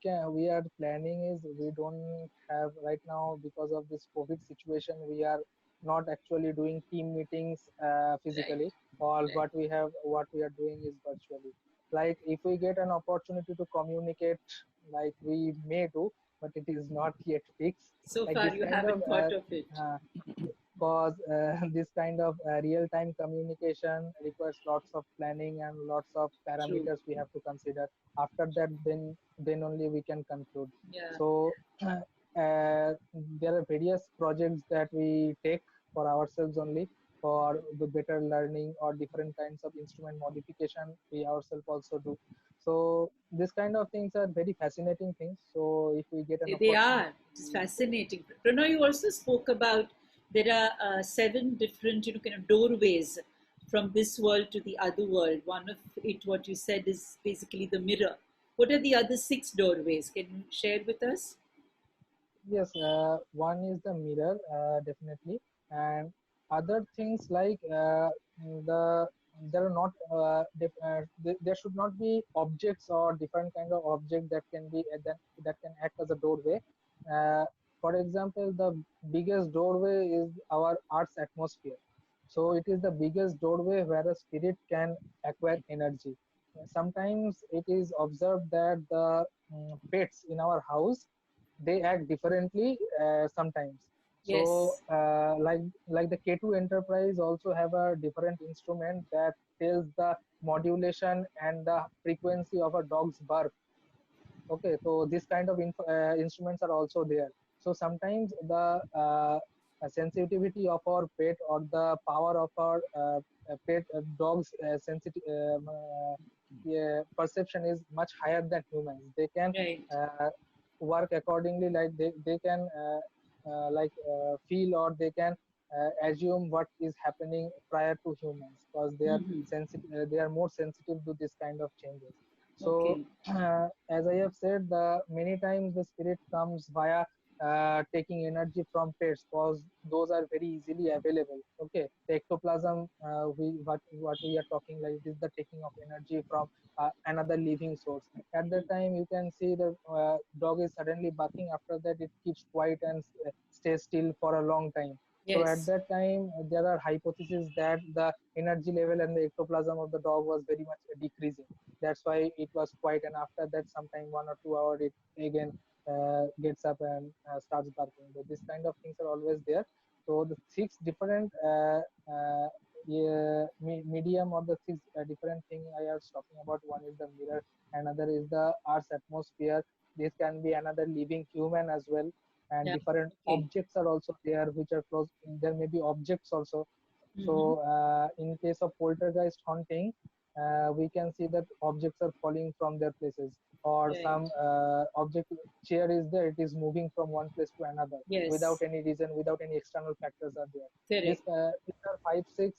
are planning is, we don't have right now because of this COVID situation. We are not actually doing team meetings Right, physically. All right. what we are doing is virtually. Like if we get an opportunity to communicate, like we may do, but it is not yet fixed. So Like far, this you kind of haven't thought of it. uh, cause this kind of real-time communication requires lots of planning and lots of True. parameters we have to consider. After that, then only we can conclude. Yeah. So there are various projects that we take for ourselves only for the better learning or different kinds of instrument modification we ourselves also do. So this kind of things are very fascinating things. So if we get an They opportunity are. It's fascinating. Pranoy, you also spoke about there are seven different, kind of doorways from this world to the other world. One of it, what you said, is basically the mirror. What are the other six doorways? Can you share with us? Yes, one is the mirror, definitely, and other things like the there are not there should not be objects or different kind of object that can be that can act as a doorway. Uh, for example, the biggest doorway is our Earth's atmosphere. So it is the biggest doorway where a spirit can acquire energy. Sometimes it is observed that the pets in our house, they act differently sometimes. So Yes. like the K2 Enterprise also have a different instrument that tells the modulation and the frequency of a dog's bark. Okay, so this kind of instruments are also there. So sometimes the sensitivity of our pet or the power of our pet dog's yeah, perception is much higher than humans. They can Right. uh, work accordingly, like they can feel, or they can assume what is happening prior to humans, because they are Hmm. sensitive, they are more sensitive to this kind of changes. So Okay. as I have said, the many times the spirit comes via taking energy from pets, because those are very easily available. Okay, the ectoplasm, we what we are talking, like it is the taking of energy from another living source. At that time, you can see the dog is suddenly barking. After that, it keeps quiet and stays still for a long time. So at Yes. that time, there are hypotheses that the energy level and the ectoplasm of the dog was very much decreasing. That's why it was quiet, and after that, sometime 1 or 2 hours, it again gets up and starts barking. But this kind of things are always there. So the six different yeah, medium, or the six different thing I was talking about. One is the mirror, another is the Earth's atmosphere. This can be another living human as well, and Yeah. different Okay. objects are also there, which are close. There may be objects also. Mm-hmm. So in case of poltergeist haunting, we can see that objects are falling from their places, or Right. some object, chair is there, it is moving from one place to another without Yes. any reason, without any external factors are there. This Correct. these are five six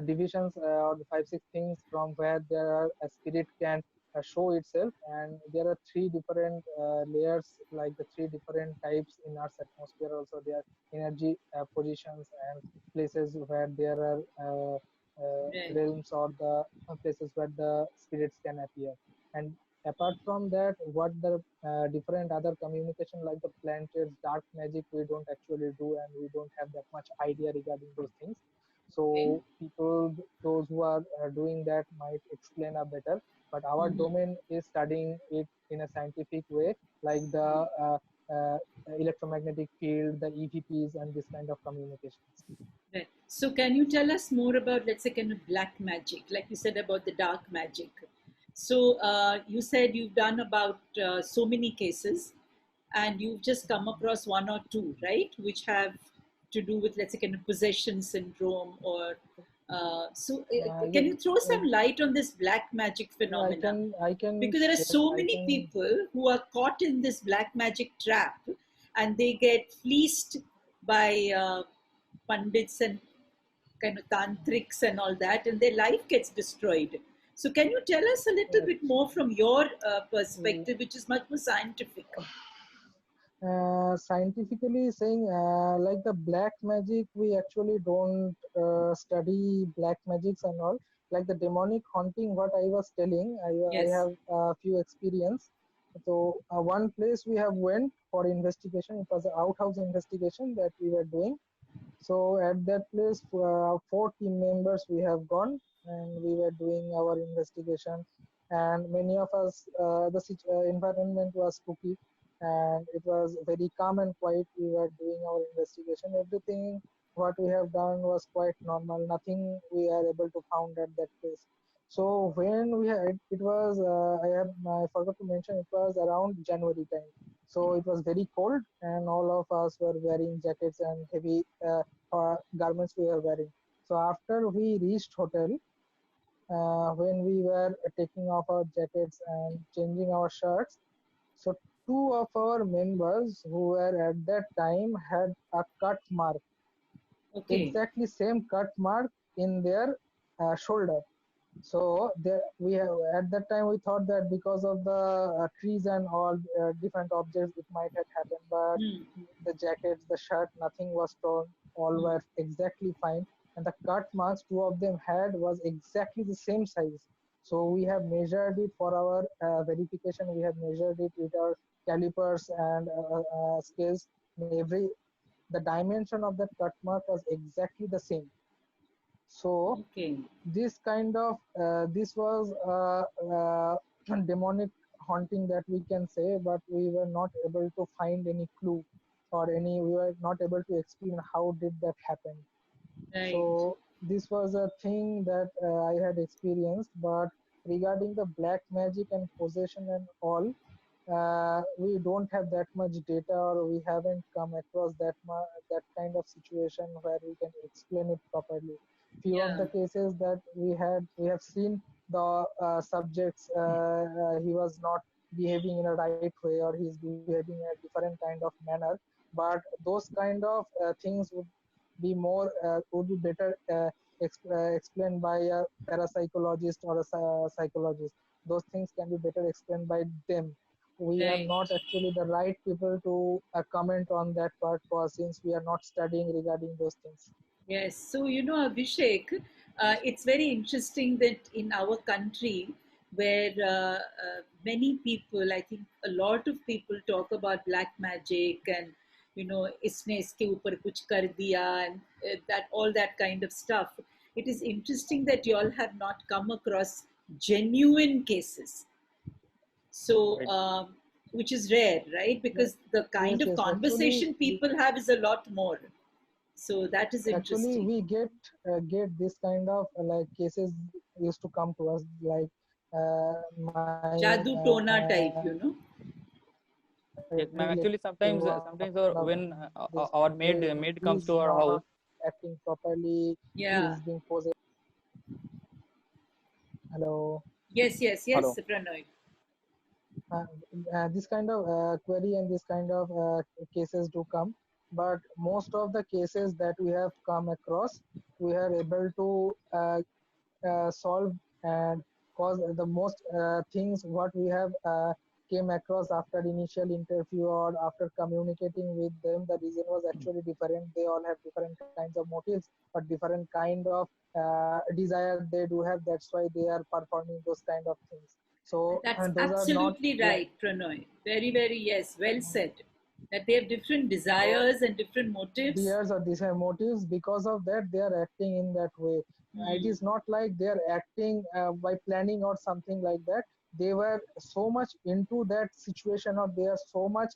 divisions, or the five six things from where there are a spirit can show itself. And there are three different layers, like the three different types in Earth's atmosphere. Also there are energy positions and places where there are Right. realms, or the places where the spirits can appear. And apart from that, what the different other communication, like the planets, dark magic, we don't actually do, and we don't have that much idea regarding those things. Okay. So people, those who are doing that, might explain a better. But our Mm-hmm. domain is studying it in a scientific way, like the uh, electromagnetic field, the EVPs, and this kind of communications. Right. So, can you tell us more about, let's say, kind of black magic, like you said about the dark magic? So, you said you've done about so many cases, and you've just come across one or two, right, which have to do with, let's say, kind of possession syndrome, or can Yes, you throw some light on this black magic I phenomena? can, I can Because there are share, so I many can. people who are caught in this black magic trap, and they get fleeced by pundits and kind of tantrics and all that, and their life gets destroyed. So, can you tell us a little Yes. bit more from your Mm, perspective, which is much more scientific? scientifically saying, like the black magic, we actually don't study black magics and all. Like the demonic haunting, what I was telling, I Yes. have a few experience. So one place we have went for investigation. It was an outhouse investigation that we were doing. So at that place, four team members we have gone, and we were doing our investigation. And many of us, environment was spooky, and it was very calm and quiet. We were doing our investigation. Everything what we have done was quite normal. Nothing we are able to found at that place. So when we had, it was I forgot to mention, it was around January time. So it was very cold, and all of us were wearing jackets and heavy garments we were wearing. So after we reached hotel, when we were taking off our jackets and changing our shirts, so two of our members who were at that time had a cut mark, Okay. exactly same cut mark in their shoulder. So there we have, at that time we thought that because of the trees and all different objects it might have happened, but Hmm. the jackets, the shirt, nothing was torn, all Hmm. were exactly fine, and the cut marks two of them had was exactly the same size. So we have measured it for our verification. We have measured it with our calipers and scales. Every the dimension of that cut mark was exactly the same. So Okay. this kind of this was demonic haunting that we can say, but we were not able to find any clue or any, we were not able to explain how did that happen. Right. So this was a thing that I had experienced. But regarding the black magic and possession and all, we don't have that much data, or we haven't come across that kind of situation where we can explain it properly. Few of Yeah. the cases that we have seen the subjects, he was not behaving in a right way, or he's behaving in a different kind of manner. But those kind of things would be better explained by a parapsychologist or a psychologist. Those things can be better explained by them. We are Right. not actually the right people to comment on that part, for since we are not studying regarding those things. Yes. So, Abhishek, it's very interesting that in our country, where many people, I think a lot of people talk about black magic and, isne iske upar kuch kar diya and that all that kind of stuff. It is interesting that you all have not come across genuine cases. So, Right. which is rare, right? Yeah. Because the kind Yes, of yes. Actually, conversation people have is a lot more. So that is actually, interesting. we get this kind of like cases used to come to us, like my Jadoo Tona type, Yes, ma'am. relative, Actually, one of sometimes when this our way, maid he's comes to our not house. acting properly, he Yeah. is being possessed. Hello. Yes, yes, yes, Hello. Pranoy. uh, this kind of query and this kind of cases do come, but most of the cases that we have come across, we are able to solve, and cause the most things what we have came across after initial interview or after communicating with them, the reason was actually different. They all have different kinds of motives, but different kind of desire they do have, that's why they are performing those kind of things. So That's and those are not absolutely like, right, Pranoy. Very, very, yes, well said. That they have different so desires and different motives. theirs or these are motives, because of that they are acting in that way. It Hmm. is not like they are acting by planning or something like that. They were so much into that situation, or they are so much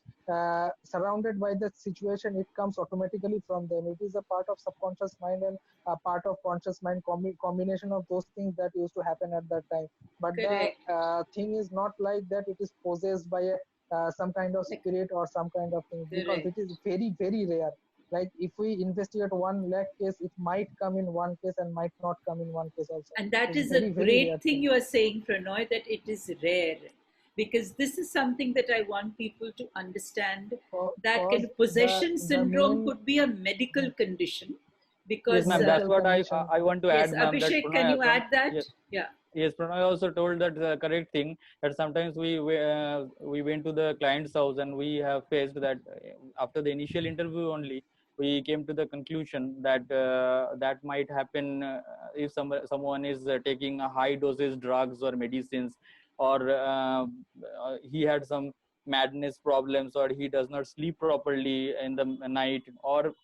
surrounded by that situation, it comes automatically from them. It is a part of subconscious mind and a part of conscious mind, combination of those things that used to happen at that time. But the Correct. thing is not like that it is possessed by a some kind of Like, spirit or some kind of thing, because correct. it is very very rare. Like if we investigate 1 lakh case, it might come in one case and might not come in one case also. And that It's is a very very rare great thing thing. you are saying, Pranoy, that it is rare. Because this is something that I want people to understand, that kind Cause of possession the syndrome main could be a medical condition. Yes, Because, ma'am. That's medical what condition. I want to yes, add, ma'am. That Abhishek, can you add Yes, that? Yeah, yes, Pranay also told that the correct thing, that sometimes we went to the client's house and we have faced that after the initial interview only we came to the conclusion that that might happen if someone is taking a high dosage drugs or medicines, or he had some madness problems, or he does not sleep properly in the night, or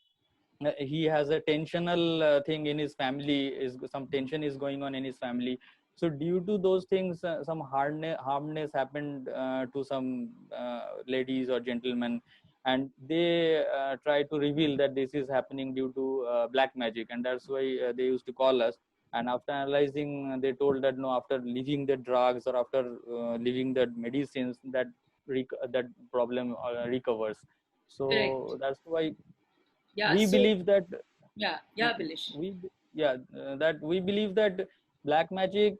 he has a tensional thing in his family, is some tension is going on in his family. So due to those things, some harmness happened to some ladies or gentlemen, and they try to reveal that this is happening due to black magic, and that's why they used to call us. and after analyzing, they told that no, after leaving the drugs or after leaving the medicines, that problem recovers. Correct. So that's why Yeah. we So believe that yeah, yeah, Bilish. we yeah that we believe that black magic,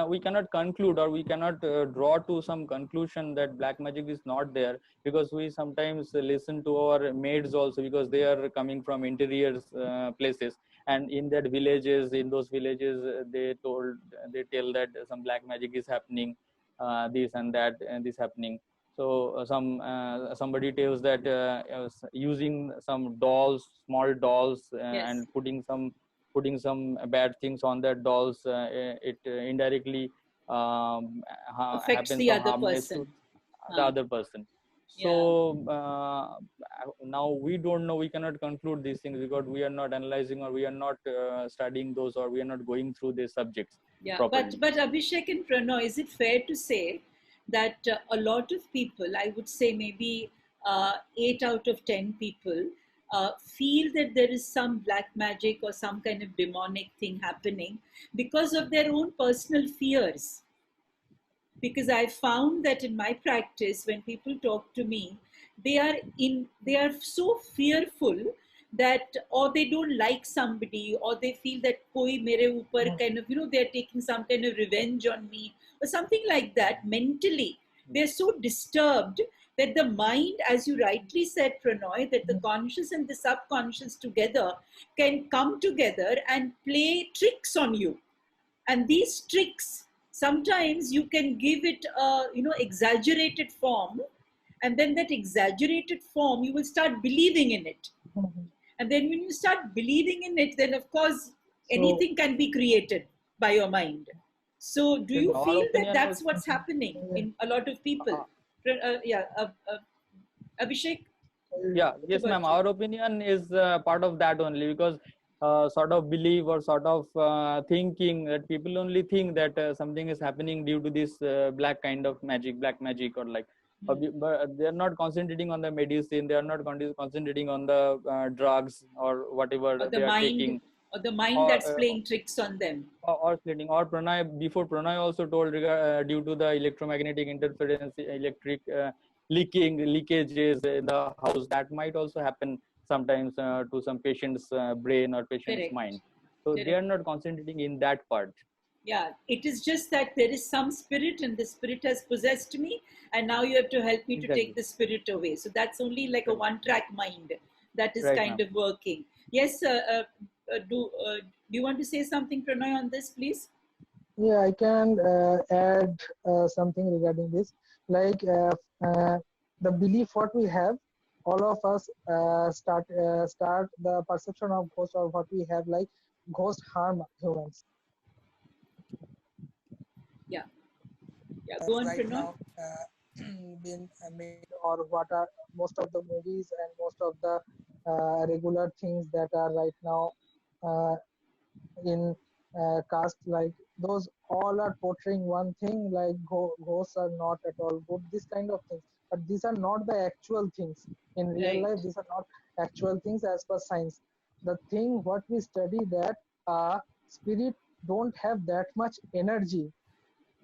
we cannot conclude or we cannot draw to some conclusion that black magic is not there, because we sometimes listen to our maids also, because they are coming from interior places, and in that villages, in those villages, they tell that some black magic is happening, this and that and this happening. So somebody tells that using some dolls, small dolls, Yes. and putting some bad things on their dolls, it indirectly Affects happens the some other harmness to person. the Huh. other person. Yeah. So now we don't know, we cannot conclude these things because we are not analyzing, or we are not studying those, or we are not going through these subjects Yeah, but properly. Abhishek and Pranoy, is it fair to say that a lot of people, I would say maybe 8 out of 10 people, feel that there is some black magic or some kind of demonic thing happening because of their own personal fears? Because I found that in my practice, when people talk to me, they are so fearful that, or they don't like somebody, or they feel that koi mere upar kind of, they're taking some kind of revenge on me or something like that. Mentally they're so disturbed that the mind, as you rightly said, Pranoy, that the conscious and the subconscious together can come together and play tricks on you. And these tricks, sometimes you can give it a exaggerated form, and then that exaggerated form, you will start believing in it. And then when you start believing in it, then of course So anything can be created by your mind. So do In you our feel that opinion is, that's what's happening yeah, in a lot of people? Yeah, Abhishek, yeah, what yes ma'am, about you? our opinion is part of that only, because sort of belief or sort of thinking that people only think that something is happening due to this black magic, or like but they are not concentrating on the medicine, they are not concentrating on the drugs or Or whatever the they are mind, taking, or the mind or that's playing tricks on them. or splitting, or Pranay, before Pranay also told due to the electromagnetic interference, electric leakages in the house, that might also happen sometimes to some patient's brain or patient's Correct. mind. So they are Correct. not concentrating in that part. Yeah, it is just that there is some spirit, and the spirit has possessed me, and now you have to help me to take Exactly. the spirit away. So that's only like a Right, one track mind that is right kind ma'am. of working. Yes, do you want to say something, Pranoy, on this, please? yeah, I can add something regarding this. Like the belief what we have, all of us start the perception of ghost, or what we have, like ghost harm humans. Yeah, yeah, go on, Right Pranoy. now been made, or what are most of the movies and most of the regular things that are right now uh, in cast, like those all are portraying one thing, like ghosts are not at all good, this kind of things. But these are not the actual things in real life. Right. These are not actual things as per science. The thing what we study, that spirit don't have that much energy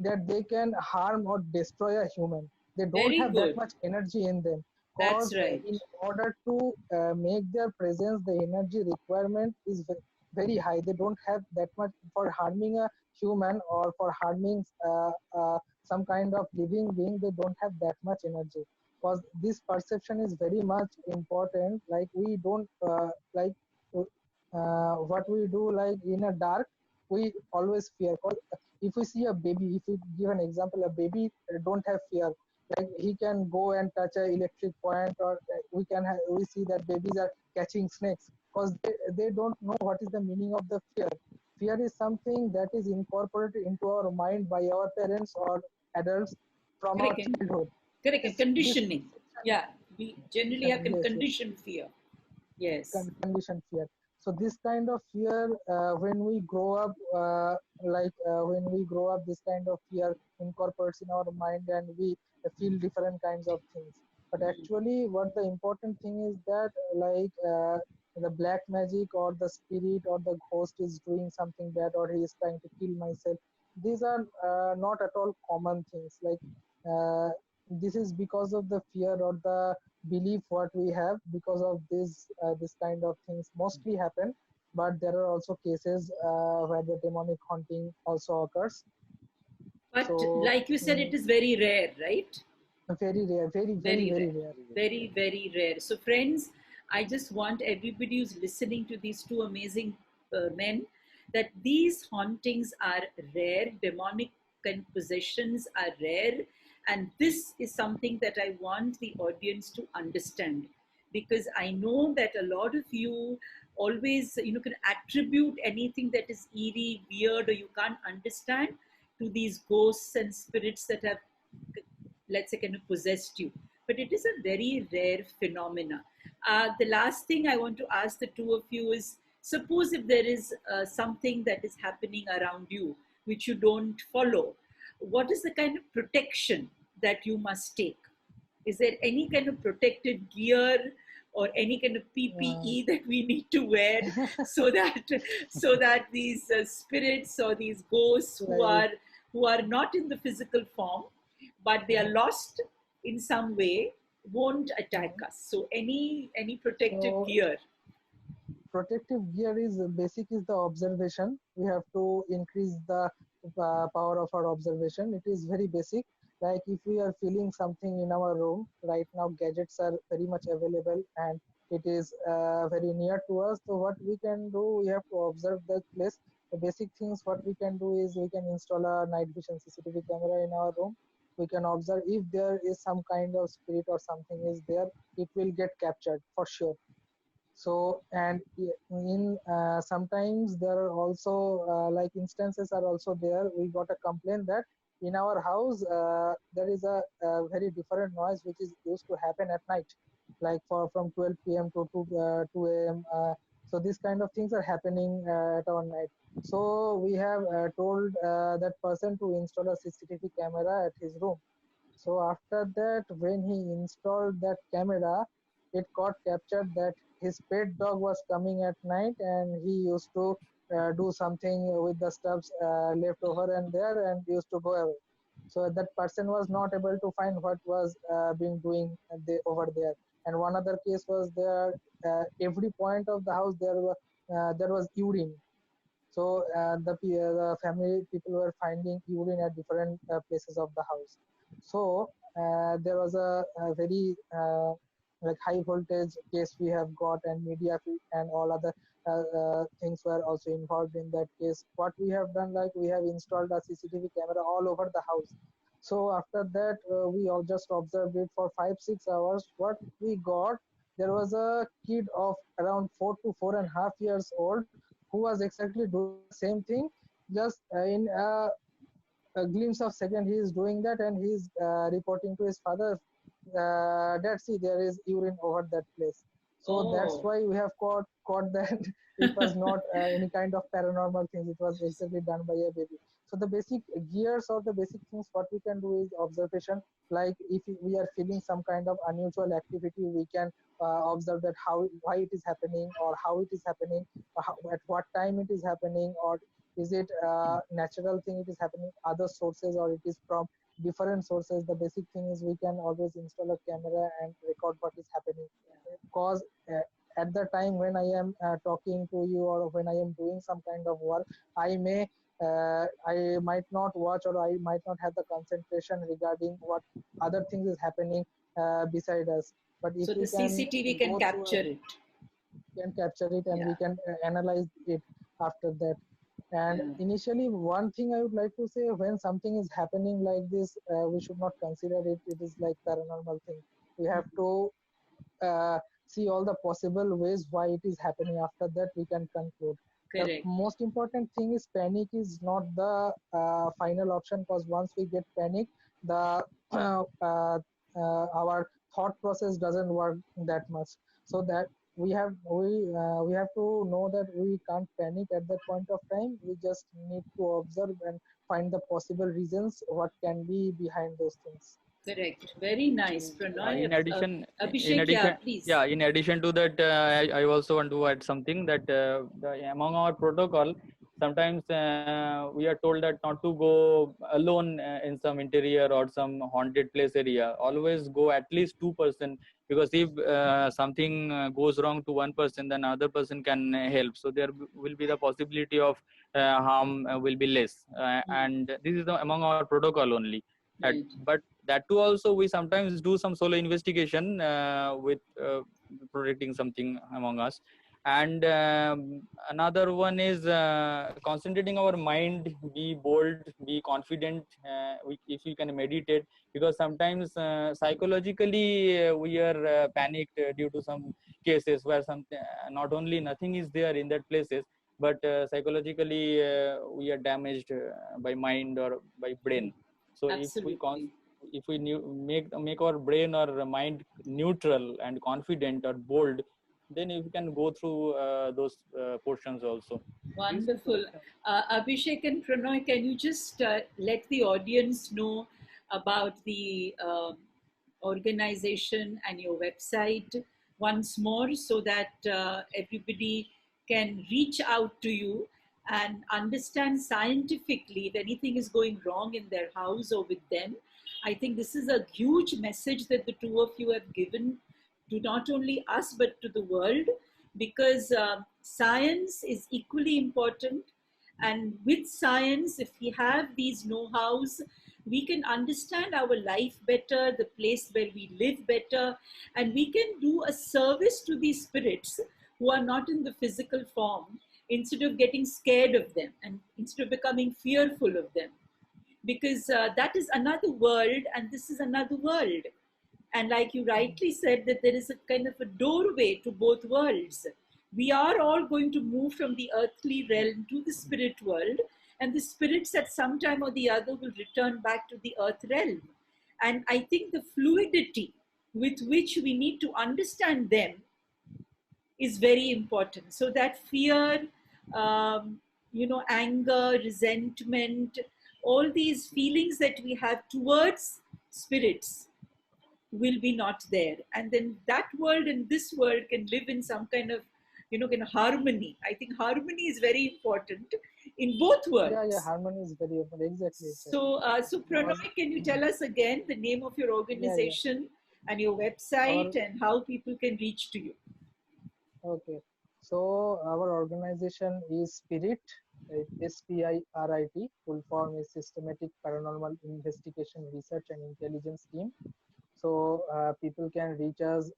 that they can harm or destroy a human. They don't Very have that good. much energy in them, That's because right. in order to make their presence, the energy requirement is very high. They don't have that much for harming a human, or for harming some kind of living being. They don't have that much energy, because this perception is very much important. Like we don't like what we do, like in a dark, we always fear. 'Cause if we see a baby, if we give an example, a baby don't have fear. Like he can go and touch a electric point, or we see that babies are catching snakes, because they don't know what is the meaning of the fear. Fear is something that is incorporated into our mind by our parents or adults from our Correct. childhood. Correct. This Conditioning. perception, Yeah, we generally have yes, yes, conditioned fear. Yes. conditioned fear. So this kind of fear, when we grow up, when we grow up, this kind of fear incorporates in our mind, and we feel different kinds of things. But actually, what the important thing is that, the black magic or the spirit or the ghost is doing something bad or he is trying to kill myself. These are not at all common things. Like uh, this is because of the fear or the belief what we have. Because of this kind of things mostly happen, but there are also cases where the demonic haunting also occurs. But So like you said, it is very rare, right? very rare, very very Very very rare. rare. Very, very rare. So, friends, I just want everybody who's listening to these two amazing men that these hauntings are rare, demonic possessions are rare, and this is something that I want the audience to understand, because I know that a lot of you always, can attribute anything that is eerie, weird, or you can't understand to these ghosts and spirits that have, let's say, kind of possessed you. But it is a very rare phenomena. The last thing I want to ask the two of you is, suppose if there is something that is happening around you which you don't follow, what is the kind of protection that you must take? Is there any kind of protective gear or any kind of Uh, PPE that we need to wear so that these spirits or these ghosts like who are not in the physical form but they are lost in some way won't attack uh, us? So any protective so gear? protective gear is basic is the observation. We have to increase the power of our observation. It is very basic. Like if we are feeling something in our room right now, gadgets are very much available and it is very near to us. So what we can do, we have to observe that place. The basic things what we can do is we can install a night vision CCTV camera in our room. We can observe if there is some kind of spirit or something is there, it will get captured for sure. So and in sometimes there are also like instances are also there. We got a complaint that in our house there is a very different noise which is used to happen at night, like for from 12 p.m. to 2 a.m. So these kind of things are happening at our night. So we have told that person to install a CCTV camera at his room. So after that, when he installed that camera, it got captured that his pet dog was coming at night and he used to do something with the stuffs left over and there and used to go away. So that person was not able to find what was being doing over there. And one other case was there. Every point of the house there was urine. So the family people were finding urine at different places of the house. So there was a very like high voltage case we have got, and and all other things were also involved in that case. What we have done, like we have installed a CCTV camera all over the house. So after that, we all just observed it for 5 6 hours. What we got, there was a kid of around 4 to 4.5 years old who was exactly doing the same thing, just in a glimpse of second he is doing that and he is reporting to his father, dad, see there is urine over that place. So that's Oh, why we have caught that it was not any kind of paranormal things, it was exactly done by a baby. So the basic gears or the basic things what we can do is observation. Like if we are feeling some kind of unusual activity, we can observe that how why it is happening or how it is happening, or at what time it is happening, or is it a natural thing it is happening other sources or it is from different sources. The basic thing is we can always install a camera and record what is happening, because at the time when I am talking to you or when I am doing some kind of work, I might not watch or I might not have the concentration regarding what other things is happening beside us. But if so the we can CCTV can go through capture it. can capture it and we Yeah, can analyze it after that. And yeah. initially, one thing I would like to say, when something is happening like this, we should not consider it is like paranormal thing. We have to see all the possible ways why it is happening. After that we can conclude. The Correct. most important thing is panic is not the final option, because once we get panic, the our thought process doesn't work that much. So that we have to know that we can't panic at that point of time. We just need to observe and find the possible reasons what can be behind those things. Correct. Very nice, Pranoy. In addition, Abhishek, yeah, please. in addition to that, I also want to add something that among our protocol, sometimes we are told that not to go alone in some interior or some haunted place area. Always go at least 2%, because if something goes wrong to one person, then other person can help. So there will be the possibility of harm will be less, and this is among our protocol only. Right. But that too also we sometimes do some solo investigation with predicting something among us. And another one is concentrating our mind, be bold, be confident, if we can meditate, because sometimes psychologically we are panicked due to some cases where something, not only nothing is there in that places, but psychologically we are damaged by mind or by brain. So Absolutely. if we make our brain or mind neutral and confident or bold, then if we can go through those portions also. Wonderful. Abhishek and Pranoy, can you just let the audience know about the organization and your website once more, so that everybody can reach out to you and understand scientifically if anything is going wrong in their house or with them? I think this is a huge message that the two of you have given to not only us but to the world, because science is equally important. And with science, if we have these know-hows, we can understand our life better, the place where we live better, and we can do a service to these spirits who are not in the physical form, instead of getting scared of them and instead of becoming fearful of them. Because that is another world and this is another world. And like you rightly said, that there is a kind of a doorway to both worlds. We are all going to move from the earthly realm to the spirit world, and the spirits at some time or the other will return back to the earth realm. And I think the fluidity with which we need to understand them is very important. So that fear, anger, resentment, all these feelings that we have towards spirits will be not there, and then that world and this world can live in some kind of kind of harmony. I think harmony is very important in both Yeah, worlds. harmony is very important. Exactly, So exactly. Because Pranoy, can you tell us again the name of your yeah. organization and your Our website and how people can reach to you? Okay. So our organization is Spirit, SPIRIT. Full form is Systematic Paranormal Investigation Research and Intelligence Team. So people can reach us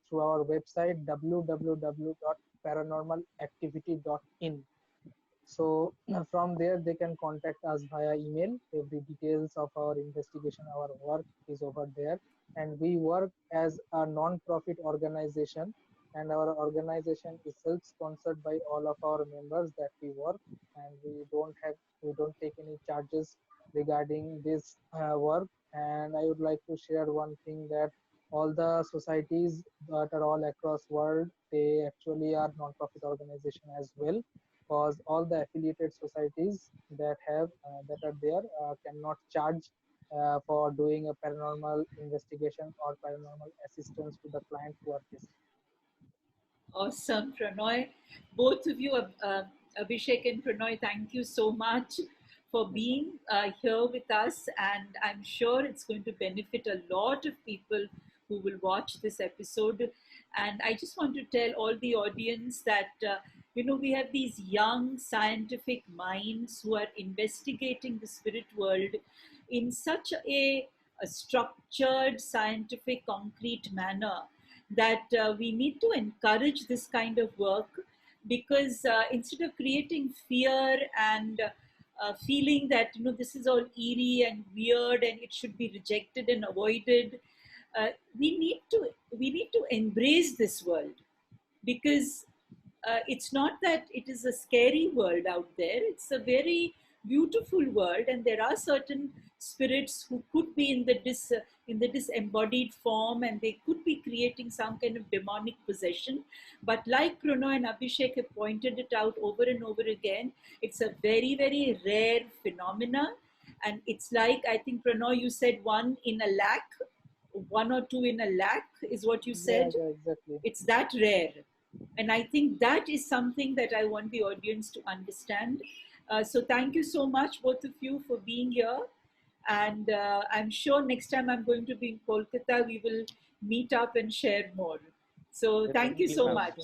through our website www.paranormalactivity.in. So from there they can contact us via email. Every details of our investigation, our work is over there. And we work as a non-profit organization, and our organization is self-sponsored by all of our members that we work, and we don't take any charges regarding this work. And I would like to share one thing, that all the societies that are all across world, they actually are non-profit organization as well, because all the affiliated societies that are there cannot charge for doing a paranormal investigation or paranormal assistance to the client who are facing. Awesome, Pranoy. Both of you, Abhishek and Pranoy, thank you so much for being here with us. And I'm sure it's going to benefit a lot of people who will watch this episode. And I just want to tell all the audience that, we have these young scientific minds who are investigating the spirit world in such a structured, scientific, concrete manner, that we need to encourage this kind of work, because instead of creating fear and feeling that this is all eerie and weird and it should be rejected and avoided, uh, we need to we need to embrace this world, because it's not that it is a scary world out there. It's a very beautiful world, and there are certain spirits who could be in the disembodied form, and they could be creating some kind of demonic possession. But like Pruno and Abhishek have pointed it out over and over again, it's a very, very rare phenomena, And it's like, I think, Pranoy, you said 1 in a lakh, 1 or 2 in a lakh is what you said. Yeah, exactly. It's that rare. And I think that is something that I want the audience to understand. So thank you so much, both of you, for being here. And I'm sure next time I'm going to be in Kolkata, we will meet up and share more. So thank you Definitely, so ma'am. much.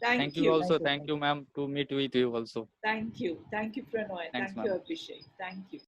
Thank Thank you you. also. Thank Thank you. you, ma'am, to meet with you also. Thank you. Thank you, Pranoy. Thanks, Thank you, ma'am. Abhishek. Thank you.